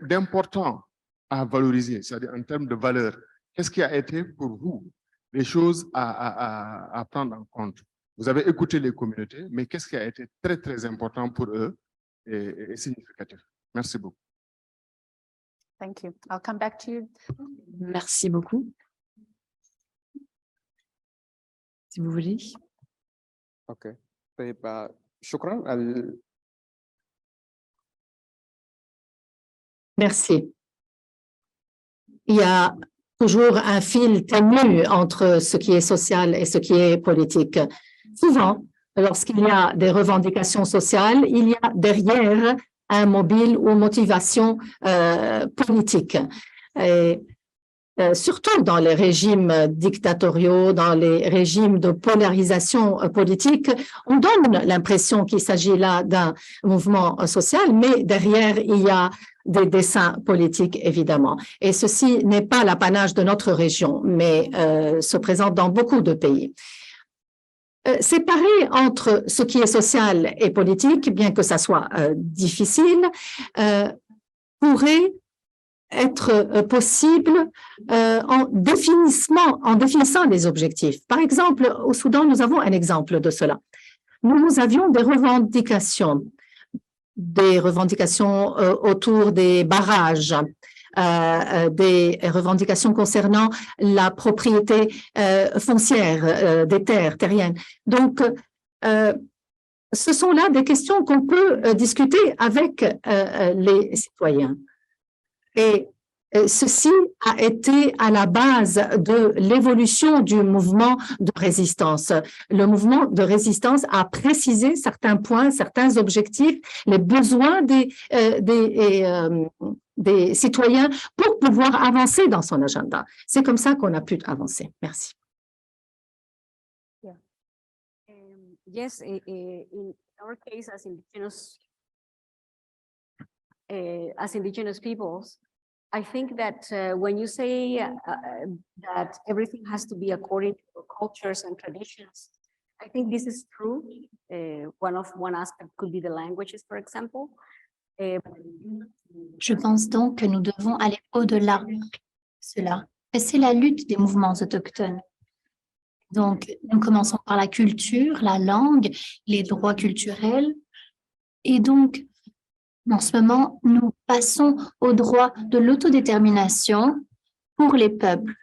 d'important à valoriser, c'est-à-dire en termes de valeur? Qu'est-ce qui a été pour vous des choses à prendre en compte? Vous avez écouté les communautés, mais qu'est-ce qui a été très important pour eux et significatif? Merci beaucoup. Thank you. I'll come back to you. Merci beaucoup. Si vous voulez. Ok. شكرا. Merci. Il y a toujours un fil ténu entre ce qui est social et ce qui est politique. Souvent, lorsqu'il y a des revendications sociales, il y a derrière un mobile ou motivation politique. Et, surtout dans les régimes dictatoriaux, dans les régimes de polarisation politique, on donne l'impression qu'il s'agit là d'un mouvement social, mais derrière, il y a des desseins politiques, évidemment. Et ceci n'est pas l'apanage de notre région, mais se présente dans beaucoup de pays. Séparer entre ce qui est social et politique, bien que ça soit difficile, pourrait être possible en définissant les objectifs. Par exemple, au Soudan, nous avons un exemple de cela. Nous avions des revendications autour des barrages, des revendications concernant la propriété foncière des terres terriennes. Donc, ce sont là des questions qu'on peut discuter avec les citoyens. Et ceci a été à la base de l'évolution du mouvement de résistance. Le mouvement de résistance a précisé certains points, certains objectifs, les besoins des citoyens pour pouvoir avancer dans son agenda. C'est comme ça qu'on a pu avancer. Merci. Yeah. Yes, in our case as indigenous peoples, I think that when you say that everything has to be according to cultures and traditions, I think this is true. One aspect could be the languages, for example. Je pense donc que nous devons aller au-delà de cela. Et c'est la lutte des mouvements autochtones. Donc, nous commençons par la culture, la langue, les droits culturels. Et donc, en ce moment, nous passons au droit de l'autodétermination pour les peuples.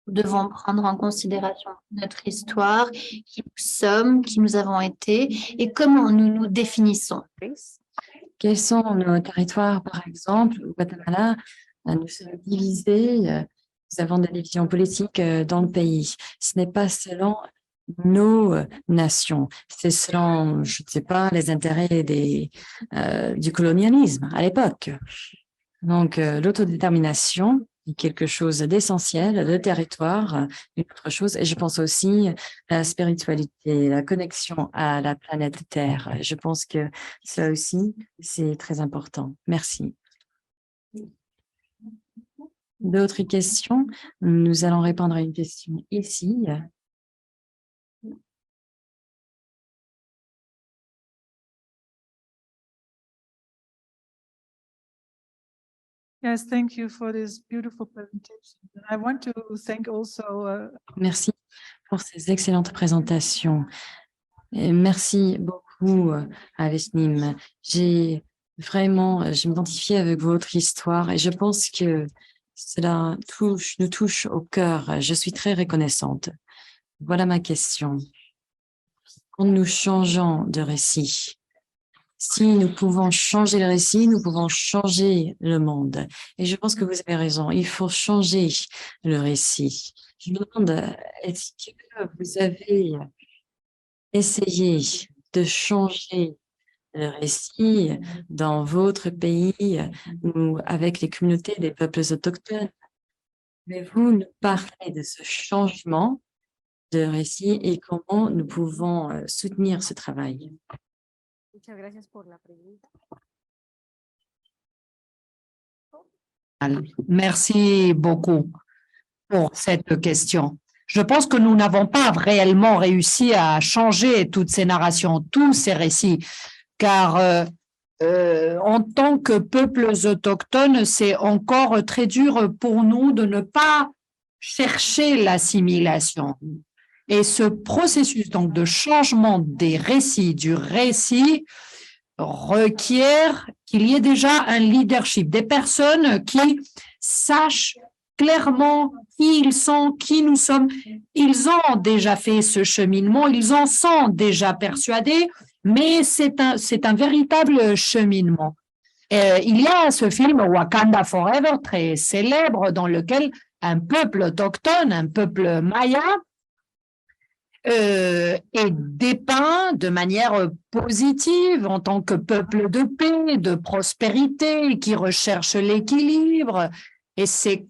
Nous devons prendre en considération notre histoire, qui nous sommes, qui nous avons été et comment nous nous définissons. Quels sont nos territoires, par exemple? Au Guatemala, nous sommes divisés, nous avons des divisions politiques dans le pays. Ce n'est pas selon nos nations, c'est selon, je ne sais pas, les intérêts du colonialisme à l'époque. Donc, l'autodétermination est quelque chose d'essentiel, le territoire, une autre chose, et je pense aussi la spiritualité, la connexion à la planète Terre. Je pense que ça aussi, c'est très important. Merci. D'autres questions? Nous allons répondre à une question ici. Yes, thank you for this beautiful presentation. I want to thank also. Merci pour ces excellentes présentations. Et merci beaucoup à Vesnim. Je m'identifie avec votre histoire et je pense que cela nous touche au cœur. Je suis très reconnaissante. Voilà ma question. Quand nous changeons de récit, si nous pouvons changer le récit, nous pouvons changer le monde. Et je pense que vous avez raison, il faut changer le récit. Je me demande, est-ce que vous avez essayé de changer le récit dans votre pays ou avec les communautés des peuples autochtones? Mais vous nous parlez de ce changement de récit et comment nous pouvons soutenir ce travail. Merci beaucoup pour cette question. Je pense que nous n'avons pas réellement réussi à changer toutes ces narrations, tous ces récits, car en tant que peuples autochtones, c'est encore très dur pour nous de ne pas chercher l'assimilation. Et ce processus donc de changement des récits, du récit, requiert qu'il y ait déjà un leadership, des personnes qui sachent clairement qui ils sont, qui nous sommes. Ils ont déjà fait ce cheminement, ils en sont déjà persuadés, mais c'est un véritable cheminement. Il y a ce film Wakanda Forever, très célèbre, dans lequel un peuple autochtone, un peuple maya, est dépeint de manière positive en tant que peuple de paix, de prospérité, qui recherche l'équilibre. Et c'est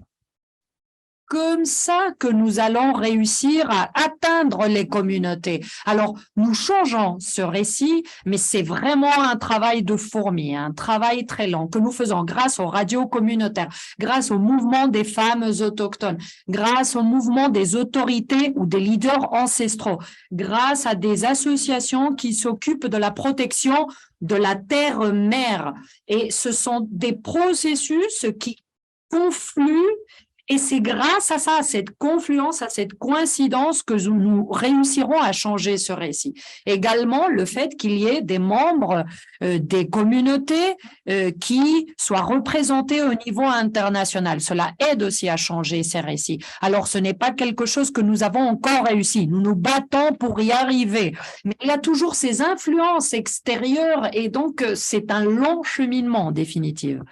comme ça que nous allons réussir à atteindre les communautés. Alors, nous changeons ce récit, mais c'est vraiment un travail de fourmi, un travail très long que nous faisons grâce aux radios communautaires, grâce au mouvement des femmes autochtones, grâce au mouvement des autorités ou des leaders ancestraux, grâce à des associations qui s'occupent de la protection de la terre-mère. Et ce sont des processus qui confluent. Et c'est grâce à ça, à cette confluence, à cette coïncidence que nous réussirons à changer ce récit. Également, le fait qu'il y ait des membres des communautés qui soient représentés au niveau international. Cela aide aussi à changer ces récits. Alors, ce n'est pas quelque chose que nous avons encore réussi. Nous nous battons pour y arriver. Mais il y a toujours ces influences extérieures et donc c'est un long cheminement, en définitive.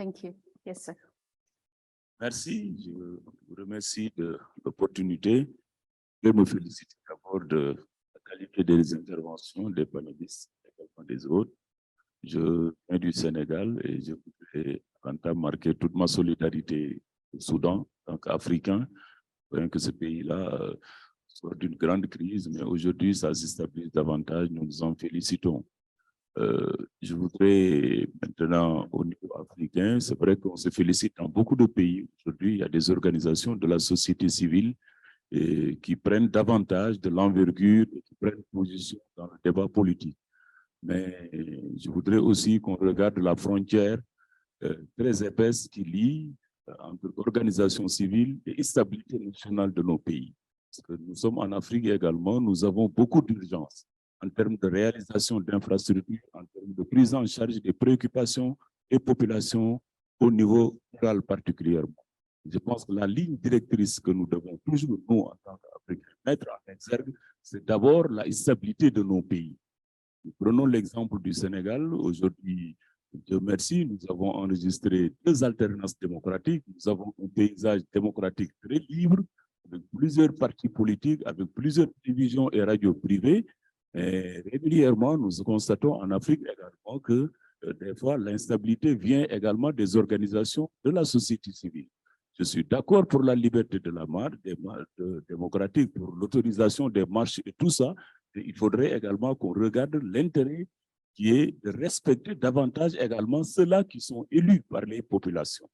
Thank you. Yes, sir. Merci. Je vous remercie de l'opportunité. Je me félicite d'abord de la qualité des interventions des panélistes et également des autres. Je viens du Sénégal et je voudrais en temps marquer toute ma solidarité au Soudan, en tant qu'Africain, bien que ce pays-là soit d'une grande crise, mais aujourd'hui ça se stabilise davantage, nous nous en félicitons. Je voudrais maintenant, au niveau africain, c'est vrai qu'on se félicite dans beaucoup de pays. Aujourd'hui, il y a des organisations de la société civile et qui prennent davantage de l'envergure et qui prennent position dans le débat politique. Mais je voudrais aussi qu'on regarde la frontière très épaisse qui lie entre organisation civile et stabilité nationale de nos pays. Parce que nous sommes en Afrique également, nous avons beaucoup d'urgences en termes de réalisation d'infrastructures, en termes de prise en charge des préoccupations des populations au niveau rural particulièrement. Je pense que la ligne directrice que nous devons toujours, nous, en tant qu'Africains, mettre en exergue, c'est d'abord la stabilité de nos pays. Nous prenons l'exemple du Sénégal. Aujourd'hui, Dieu merci, nous avons enregistré 2 alternances démocratiques. Nous avons un paysage démocratique très libre, avec plusieurs partis politiques, avec plusieurs télévisions et radios privées. Et régulièrement, nous constatons en Afrique également que des fois, l'instabilité vient également des organisations de la société civile. Je suis d'accord pour la liberté de la marche démocratique, pour l'autorisation des marches et tout ça. Et il faudrait également qu'on regarde l'intérêt qui est de respecter davantage également ceux-là qui sont élus par les populations.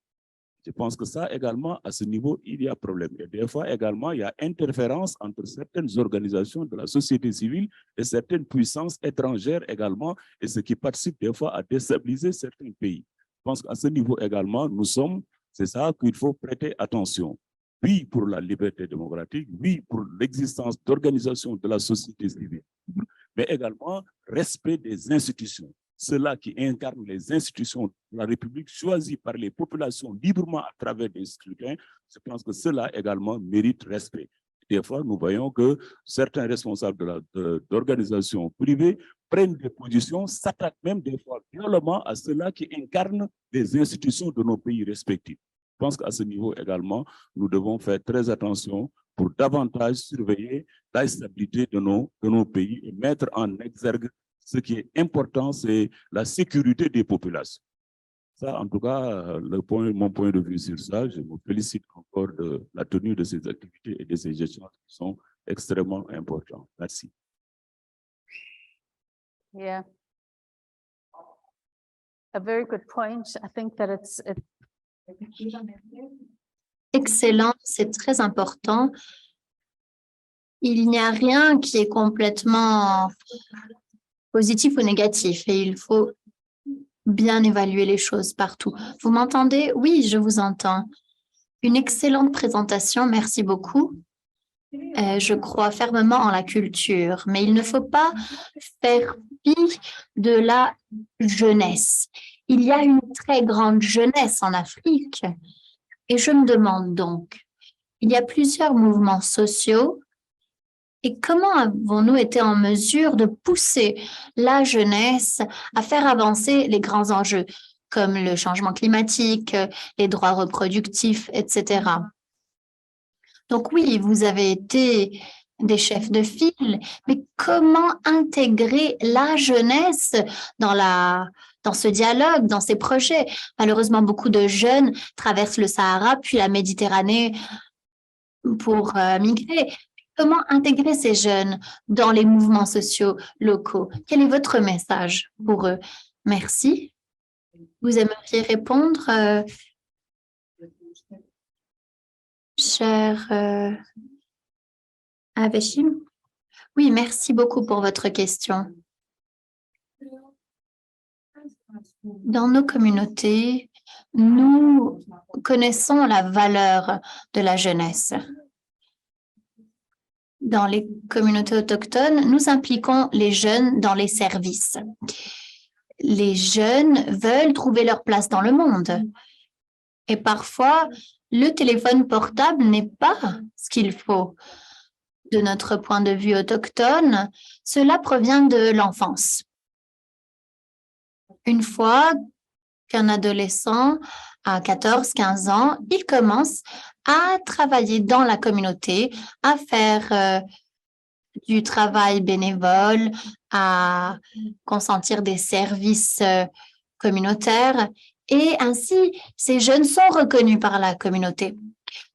Je pense que ça également, à ce niveau, il y a problème. Et des fois également, il y a interférence entre certaines organisations de la société civile et certaines puissances étrangères également, et ce qui participe des fois à déstabiliser certains pays. Je pense qu'à ce niveau également, c'est ça qu'il faut prêter attention. Oui, pour la liberté démocratique, oui, pour l'existence d'organisations de la société civile, mais également respect des institutions. Ceux-là qui incarnent les institutions de la République choisies par les populations librement à travers des scrutins, je pense que ceux-là également méritent respect. Des fois, nous voyons que certains responsables d'organisations privées prennent des positions, s'attaquent même des fois violemment à ceux-là qui incarnent les institutions de nos pays respectifs. Je pense qu'à ce niveau également, nous devons faire très attention pour davantage surveiller la stabilité de nos pays et mettre en exergue ce qui est important, c'est la sécurité des populations. Ça, en tout cas, mon point de vue sur ça, je vous félicite encore de la tenue de ces activités et de ces échanges qui sont extrêmement importants. Merci. Yeah. A very good point. I think that Excellent, c'est très important. Il n'y a rien qui est complètement positif ou négatif et il faut bien évaluer les choses partout. Vous m'entendez? Oui, je vous entends. Une excellente présentation, merci beaucoup. Je crois fermement en la culture, mais il ne faut pas faire fi de la jeunesse. Il y a une très grande jeunesse en Afrique et je me demande donc, il y a plusieurs mouvements sociaux et comment avons-nous été en mesure de pousser la jeunesse à faire avancer les grands enjeux comme le changement climatique, les droits reproductifs, etc. Donc oui, vous avez été des chefs de file, mais comment intégrer la jeunesse dans ce dialogue, dans ces projets? Malheureusement, beaucoup de jeunes traversent le Sahara puis la Méditerranée pour migrer. Comment intégrer ces jeunes dans les mouvements sociaux locaux? Quel est votre message pour eux? Merci. Vous aimeriez répondre, cher Aveshim? Oui, merci beaucoup pour votre question. Dans nos communautés, nous connaissons la valeur de la jeunesse. Dans les communautés autochtones, nous impliquons les jeunes dans les services. Les jeunes veulent trouver leur place dans le monde. Et parfois, le téléphone portable n'est pas ce qu'il faut. De notre point de vue autochtone, cela provient de l'enfance. Une fois qu'un adolescent a 14-15 ans, il commence à travailler dans la communauté, à faire du travail bénévole, à consentir des services communautaires et ainsi, ces jeunes sont reconnus par la communauté.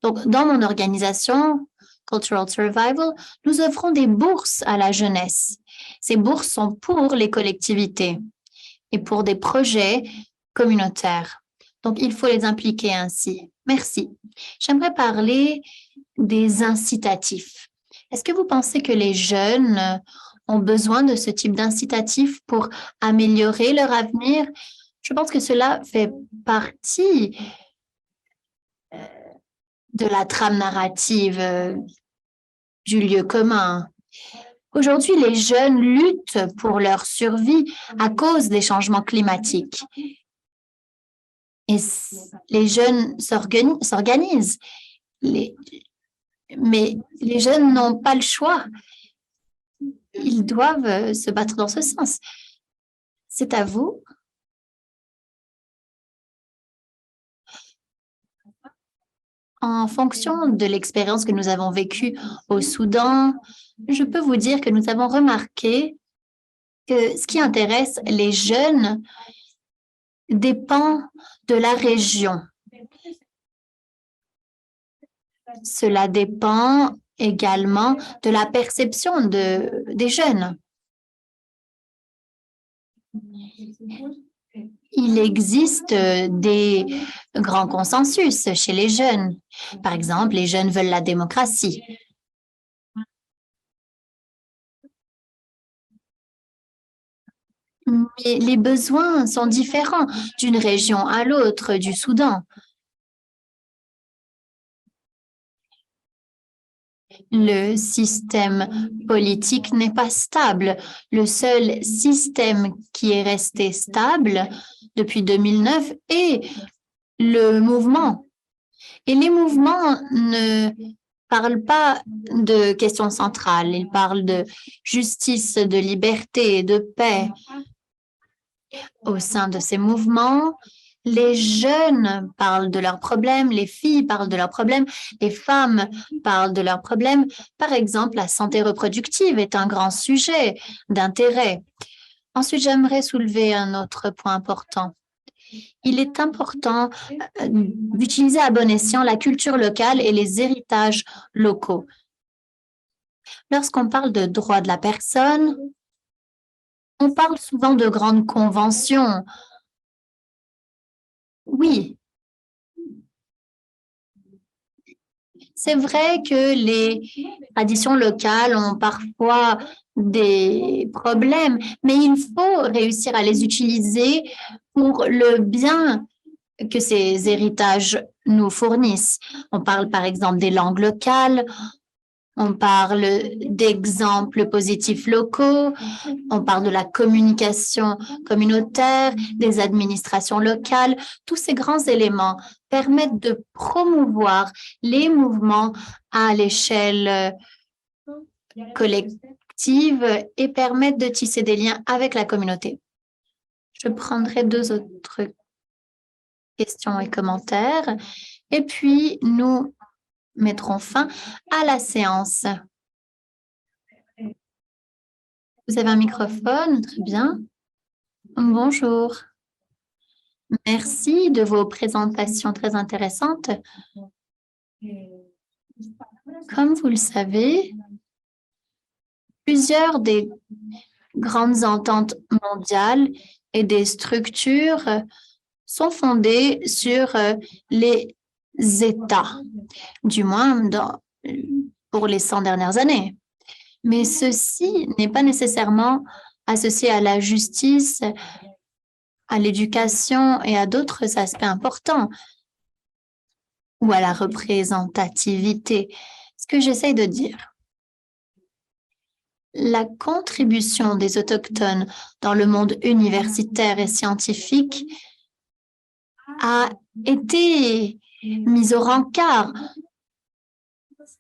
Donc, dans mon organisation, Cultural Survival, nous offrons des bourses à la jeunesse. Ces bourses sont pour les collectivités et pour des projets communautaires. Donc, il faut les impliquer ainsi. Merci. J'aimerais parler des incitatifs. Est-ce que vous pensez que les jeunes ont besoin de ce type d'incitatifs pour améliorer leur avenir? Je pense que cela fait partie de la trame narrative du lieu commun. Aujourd'hui, les jeunes luttent pour leur survie à cause des changements climatiques. Et les jeunes s'organisent. Mais les jeunes n'ont pas le choix. Ils doivent se battre dans ce sens. C'est à vous. En fonction de l'expérience que nous avons vécue au Soudan, je peux vous dire que nous avons remarqué que ce qui intéresse les jeunes dépend de la région. Cela dépend également de la perception des jeunes. Il existe des grands consensus chez les jeunes. Par exemple, les jeunes veulent la démocratie. Mais les besoins sont différents d'une région à l'autre du Soudan. Le système politique n'est pas stable. Le seul système qui est resté stable depuis 2009 est le mouvement. Et les mouvements ne parlent pas de questions centrales. Ils parlent de justice, de liberté et de paix. Au sein de ces mouvements, les jeunes parlent de leurs problèmes, les filles parlent de leurs problèmes, les femmes parlent de leurs problèmes. Par exemple, la santé reproductive est un grand sujet d'intérêt. Ensuite, j'aimerais soulever un autre point important. Il est important d'utiliser à bon escient la culture locale et les héritages locaux. Lorsqu'on parle de droits de la personne, on parle souvent de grandes conventions. Oui. C'est vrai que les traditions locales ont parfois des problèmes, mais il faut réussir à les utiliser pour le bien que ces héritages nous fournissent. On parle par exemple des langues locales, on parle d'exemples positifs locaux, on parle de la communication communautaire, des administrations locales. Tous ces grands éléments permettent de promouvoir les mouvements à l'échelle collective et permettent de tisser des liens avec la communauté. Je prendrai 2 autres questions et commentaires et puis nous mettrons fin à la séance. Vous avez un microphone, très bien. Bonjour. Merci de vos présentations très intéressantes. Comme vous le savez, plusieurs des grandes ententes mondiales et des structures sont fondées sur les États, du moins pour les 100 dernières années. Mais ceci n'est pas nécessairement associé à la justice, à l'éducation et à d'autres aspects importants, ou à la représentativité. Ce que j'essaie de dire, la contribution des Autochtones dans le monde universitaire et scientifique a été mise au rencard.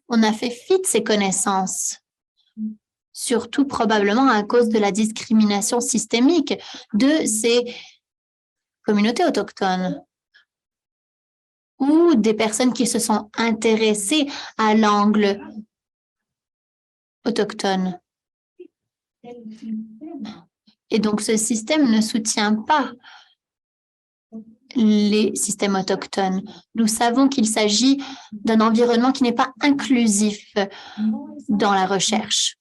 On a fait fi de ces connaissances, surtout probablement à cause de la discrimination systémique de ces communautés autochtones ou des personnes qui se sont intéressées à l'angle autochtone. Et donc, ce système ne soutient pas les systèmes autochtones. Nous savons qu'il s'agit d'un environnement qui n'est pas inclusif dans la recherche.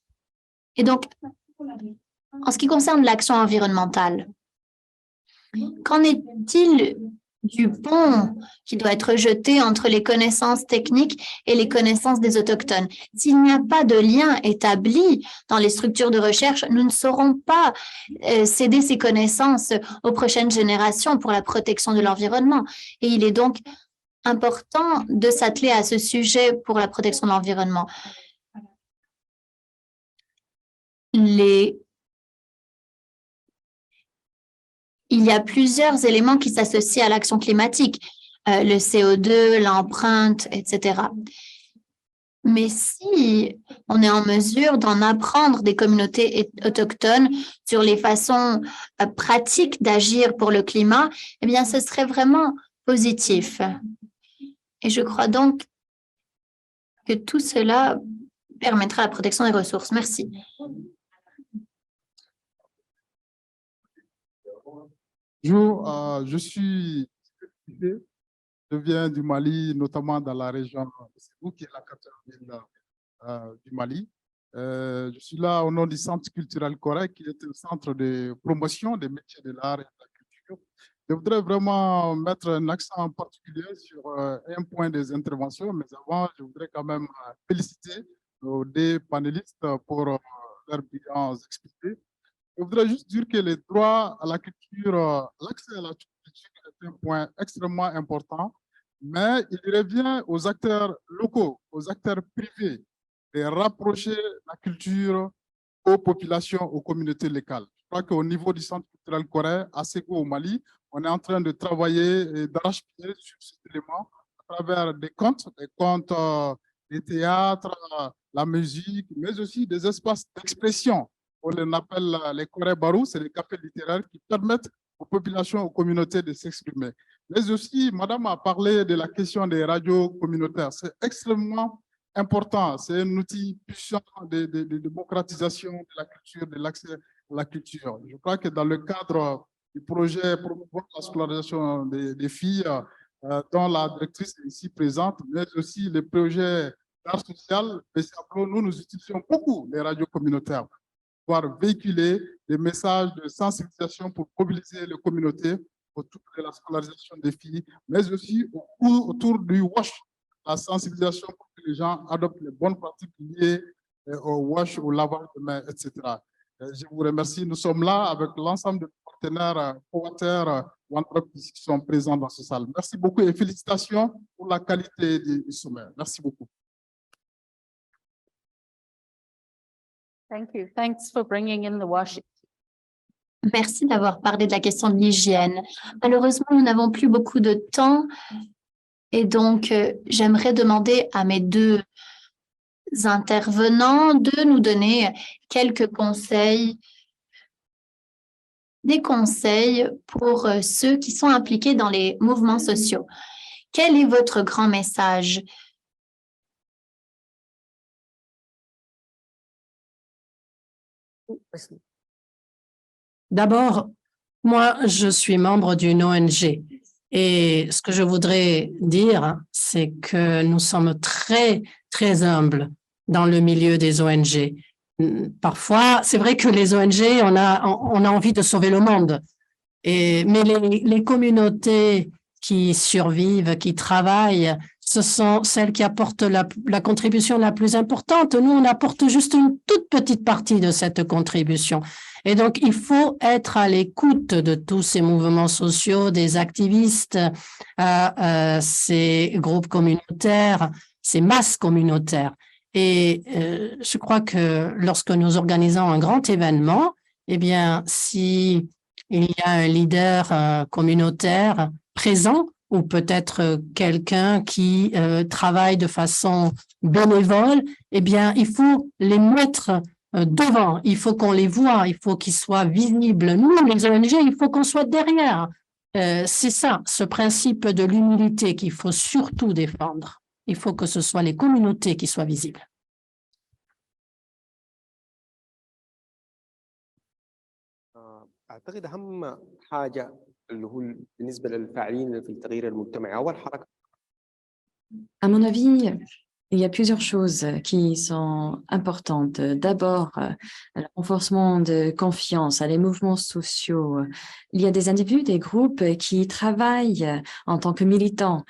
Et donc, en ce qui concerne l'action environnementale, qu'en est-il du pont qui doit être jeté entre les connaissances techniques et les connaissances des autochtones. S'il n'y a pas de lien établi dans les structures de recherche, nous ne saurons pas céder ces connaissances aux prochaines générations pour la protection de l'environnement. Et il est donc important de s'atteler à ce sujet pour la protection de l'environnement. Il y a plusieurs éléments qui s'associent à l'action climatique, le CO2, l'empreinte, etc. Mais si on est en mesure d'en apprendre des communautés autochtones sur les façons pratiques d'agir pour le climat, eh bien, ce serait vraiment positif. Et je crois donc que tout cela permettra la protection des ressources. Merci. Bonjour, je viens du Mali, notamment dans la région de Ségou, qui est la capitale du Mali. Je suis là au nom du Centre culturel Corée, qui est un centre de promotion des métiers de l'art et de la culture. Je voudrais vraiment mettre un accent particulier sur un point des interventions, mais avant, je voudrais quand même féliciter nos deux panélistes pour leurs brillants exposés. Je voudrais juste dire que les droits à la culture, l'accès à la culture est un point extrêmement important, mais il revient aux acteurs locaux, aux acteurs privés, de rapprocher la culture aux populations, aux communautés locales. Je crois qu'au niveau du Centre culturel coréen, à Ségou, au Mali, on est en train de travailler et d'arrache-pied sur cet élément à travers des contes, des théâtres, la musique, mais aussi des espaces d'expression. On les appelle les Corée Barou, c'est les cafés littéraires qui permettent aux populations, aux communautés de s'exprimer. Mais aussi, Madame a parlé de la question des radios communautaires. C'est extrêmement important. C'est un outil puissant de démocratisation de la culture, de l'accès à la culture. Je crois que dans le cadre du projet promouvoir la scolarisation des filles, dont la directrice est ici présente, mais aussi les projets d'art social, nous utilisons beaucoup les radios communautaires, véhiculer des messages de sensibilisation pour mobiliser les communautés autour de la scolarisation des filles, mais aussi autour du WASH, la sensibilisation pour que les gens adoptent les bonnes pratiques liées au WASH, au lavage de mains, etc. Je vous remercie. Nous sommes là avec l'ensemble des partenaires co-auteurs qui sont présents dans ce salle. Merci beaucoup et félicitations pour la qualité du sommet. Merci beaucoup. Thank you. Thanks for bringing in the wash. Merci d'avoir parlé de la question de l'hygiène. Malheureusement, nous n'avons plus beaucoup de temps et donc j'aimerais demander à mes deux intervenants de nous donner quelques conseils, des conseils pour ceux qui sont impliqués dans les mouvements sociaux. Quel est votre grand message? D'abord, moi, je suis membre d'une ONG et ce que je voudrais dire, c'est que nous sommes très, très humbles dans le milieu des ONG. Parfois, c'est vrai que les ONG, on a envie de sauver le monde, mais les communautés qui survivent, qui travaillent, ce sont celles qui apportent la contribution la plus importante. Nous, on apporte juste une toute petite partie de cette contribution. Et donc, il faut être à l'écoute de tous ces mouvements sociaux, des activistes, ces groupes communautaires, ces masses communautaires. Et je crois que lorsque nous organisons un grand événement, eh bien, si il y a un leader communautaire présent, ou peut-être quelqu'un qui travaille de façon bénévole, eh bien, il faut les mettre devant, il faut qu'on les voit, il faut qu'ils soient visibles. Nous, les ONG, il faut qu'on soit derrière. C'est ça, ce principe de l'humilité qu'il faut surtout défendre. Il faut que ce soit les communautés qui soient visibles. أعتقد أهم حاجة اللي هو بالنسبة للفاعلين في التغيير المجتمعي أول حركة. À mon avis, Il y a plusieurs choses qui sont importantes. D'abord, le renforcement de confiance, les mouvements sociaux. Il y a des individus, des groupes qui travaillent en tant que militants,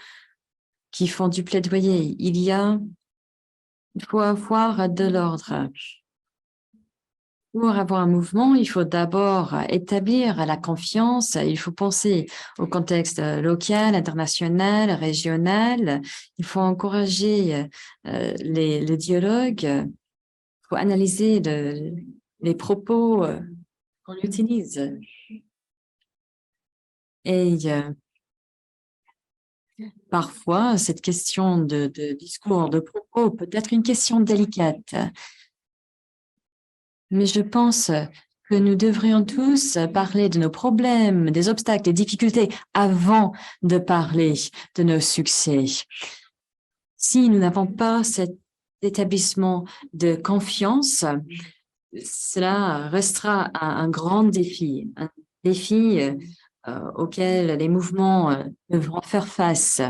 qui font du plaidoyer. Il faut avoir de l'ordre. Pour avoir un mouvement, il faut d'abord établir la confiance, il faut penser au contexte local, international, régional, il faut encourager les dialogues, il faut analyser les propos qu'on utilise. Et parfois, cette question de discours, de propos peut être une question délicate. Mais je pense que nous devrions tous parler de nos problèmes, des obstacles, des difficultés avant de parler de nos succès. Si nous n'avons pas cet établissement de confiance, cela restera un grand défi, un défi auquel les mouvements devront faire face.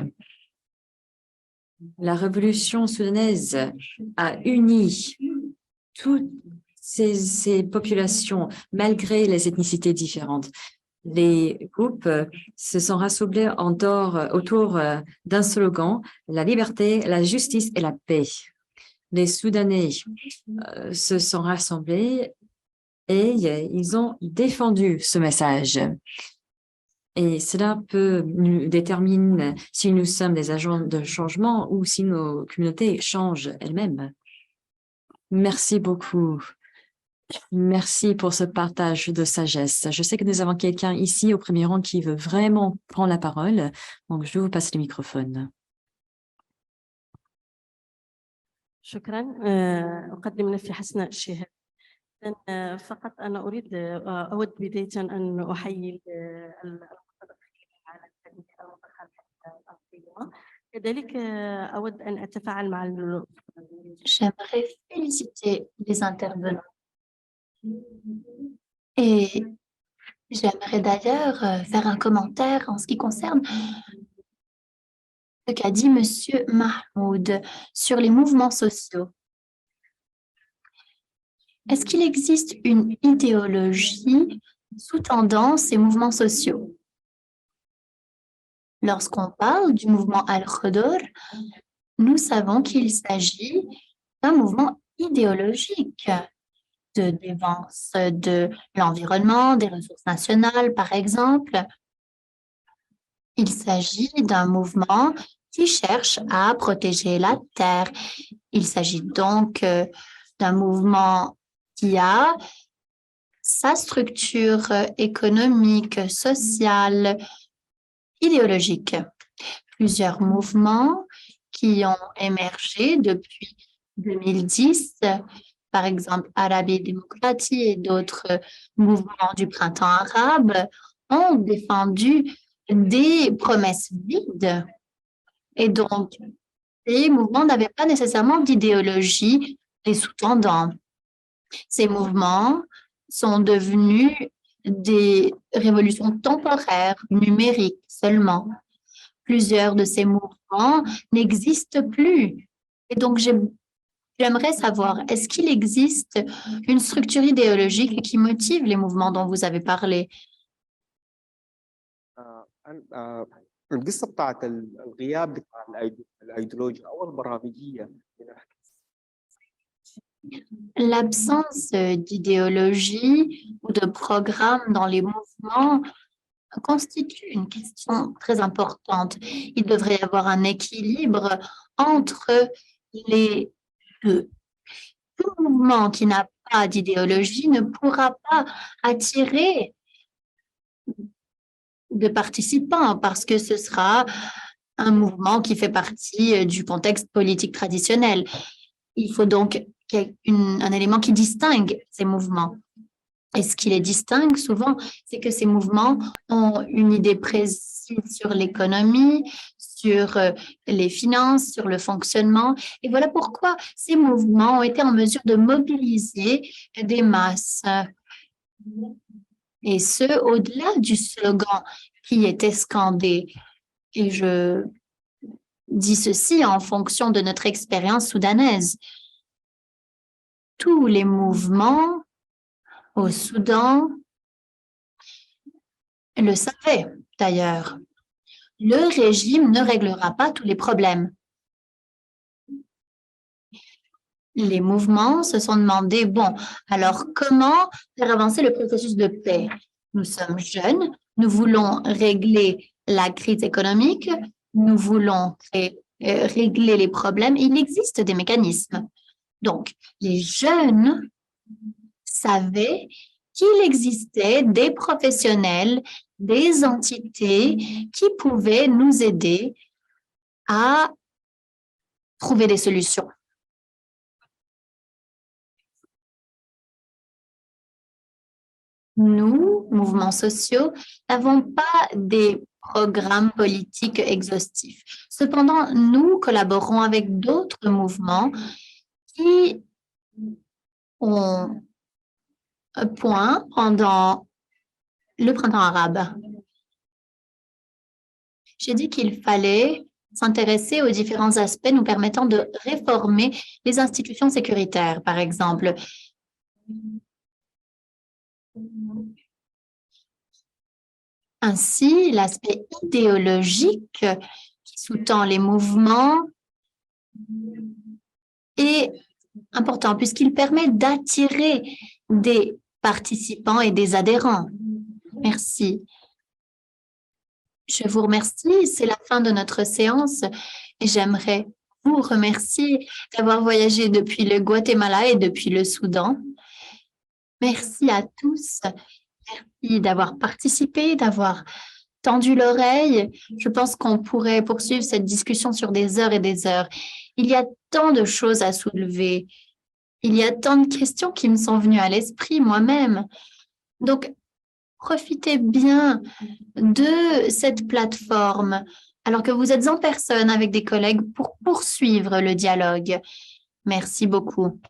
La révolution soudanaise a uni toutes ces populations, malgré les ethnicités différentes. Les groupes se sont rassemblés autour d'un slogan, la liberté, la justice et la paix. Les Soudanais se sont rassemblés et ils ont défendu ce message. Et cela peut nous déterminer si nous sommes des agents de changement ou si nos communautés changent elles-mêmes. Merci beaucoup. Merci pour ce partage de sagesse. Je sais que nous avons quelqu'un ici au premier rang qui veut vraiment prendre la parole. Donc, je vous passe le microphone. شكرا أقدم نفسي حسناء الشهاب. فقط أنا أود بداية أن أحيي المتدخلين على المداخلة القيمة. كذلك أود أن أتفاعل مع J'aimerais féliciter les intervenants. Et j'aimerais d'ailleurs faire un commentaire en ce qui concerne ce qu'a dit Monsieur Mahmoud sur les mouvements sociaux. Est-ce qu'il existe une idéologie sous-tendant ces mouvements sociaux? Lorsqu'on parle du mouvement Al-Khadr, nous savons qu'il s'agit d'un mouvement idéologique de défense de l'environnement, des ressources nationales, par exemple. Il s'agit d'un mouvement qui cherche à protéger la terre. Il s'agit donc d'un mouvement qui a sa structure économique, sociale, idéologique. Plusieurs mouvements qui ont émergé depuis 2010, par exemple Arabie Démocratie et d'autres mouvements du printemps arabe, ont défendu des promesses vides. Et donc, ces mouvements n'avaient pas nécessairement d'idéologie les sous-tendant. Ces mouvements sont devenus des révolutions temporaires, numériques seulement. Plusieurs de ces mouvements n'existent plus. Et donc, j'aimerais savoir, est-ce qu'il existe une structure idéologique qui motive les mouvements dont vous avez parlé? القصة بتاعت الغياب بتاع الأيديولوجيا أو البرامجية. L'absence d'idéologie ou de programme dans les mouvements constitue une question très importante. Il devrait y avoir un équilibre entre les deux. Tout mouvement qui n'a pas d'idéologie ne pourra pas attirer de participants parce que ce sera un mouvement qui fait partie du contexte politique traditionnel. Il faut donc un élément qui distingue ces mouvements. Et ce qui les distingue souvent, c'est que ces mouvements ont une idée précise sur l'économie, sur les finances, sur le fonctionnement. Et voilà pourquoi ces mouvements ont été en mesure de mobiliser des masses. Et ce, au-delà du slogan qui était scandé. Et je dit ceci en fonction de notre expérience soudanaise. Tous les mouvements au Soudan le savaient d'ailleurs. Le régime ne réglera pas tous les problèmes. Les mouvements se sont demandé, bon, alors comment faire avancer le processus de paix? Nous sommes jeunes, nous voulons régler la crise économique, nous voulons régler les problèmes. Il existe des mécanismes. Donc, les jeunes savaient qu'il existait des professionnels, des entités qui pouvaient nous aider à trouver des solutions. Nous, mouvements sociaux, n'avons pas des programmes politiques exhaustifs. Cependant, nous collaborons avec d'autres mouvements qui ont point pendant le printemps arabe. J'ai dit qu'il fallait s'intéresser aux différents aspects nous permettant de réformer les institutions sécuritaires, par exemple. Ainsi, l'aspect idéologique qui sous-tend les mouvements est important puisqu'il permet d'attirer des participants et des adhérents. Merci. Je vous remercie. C'est la fin de notre séance et j'aimerais vous remercier d'avoir voyagé depuis le Guatemala et depuis le Soudan. Merci à tous. Merci d'avoir participé, d'avoir tendu l'oreille. Je pense qu'on pourrait poursuivre cette discussion sur des heures et des heures. Il y a tant de choses à soulever. Il y a tant de questions qui me sont venues à l'esprit moi-même. Donc, profitez bien de cette plateforme alors que vous êtes en personne avec des collègues pour poursuivre le dialogue. Merci beaucoup.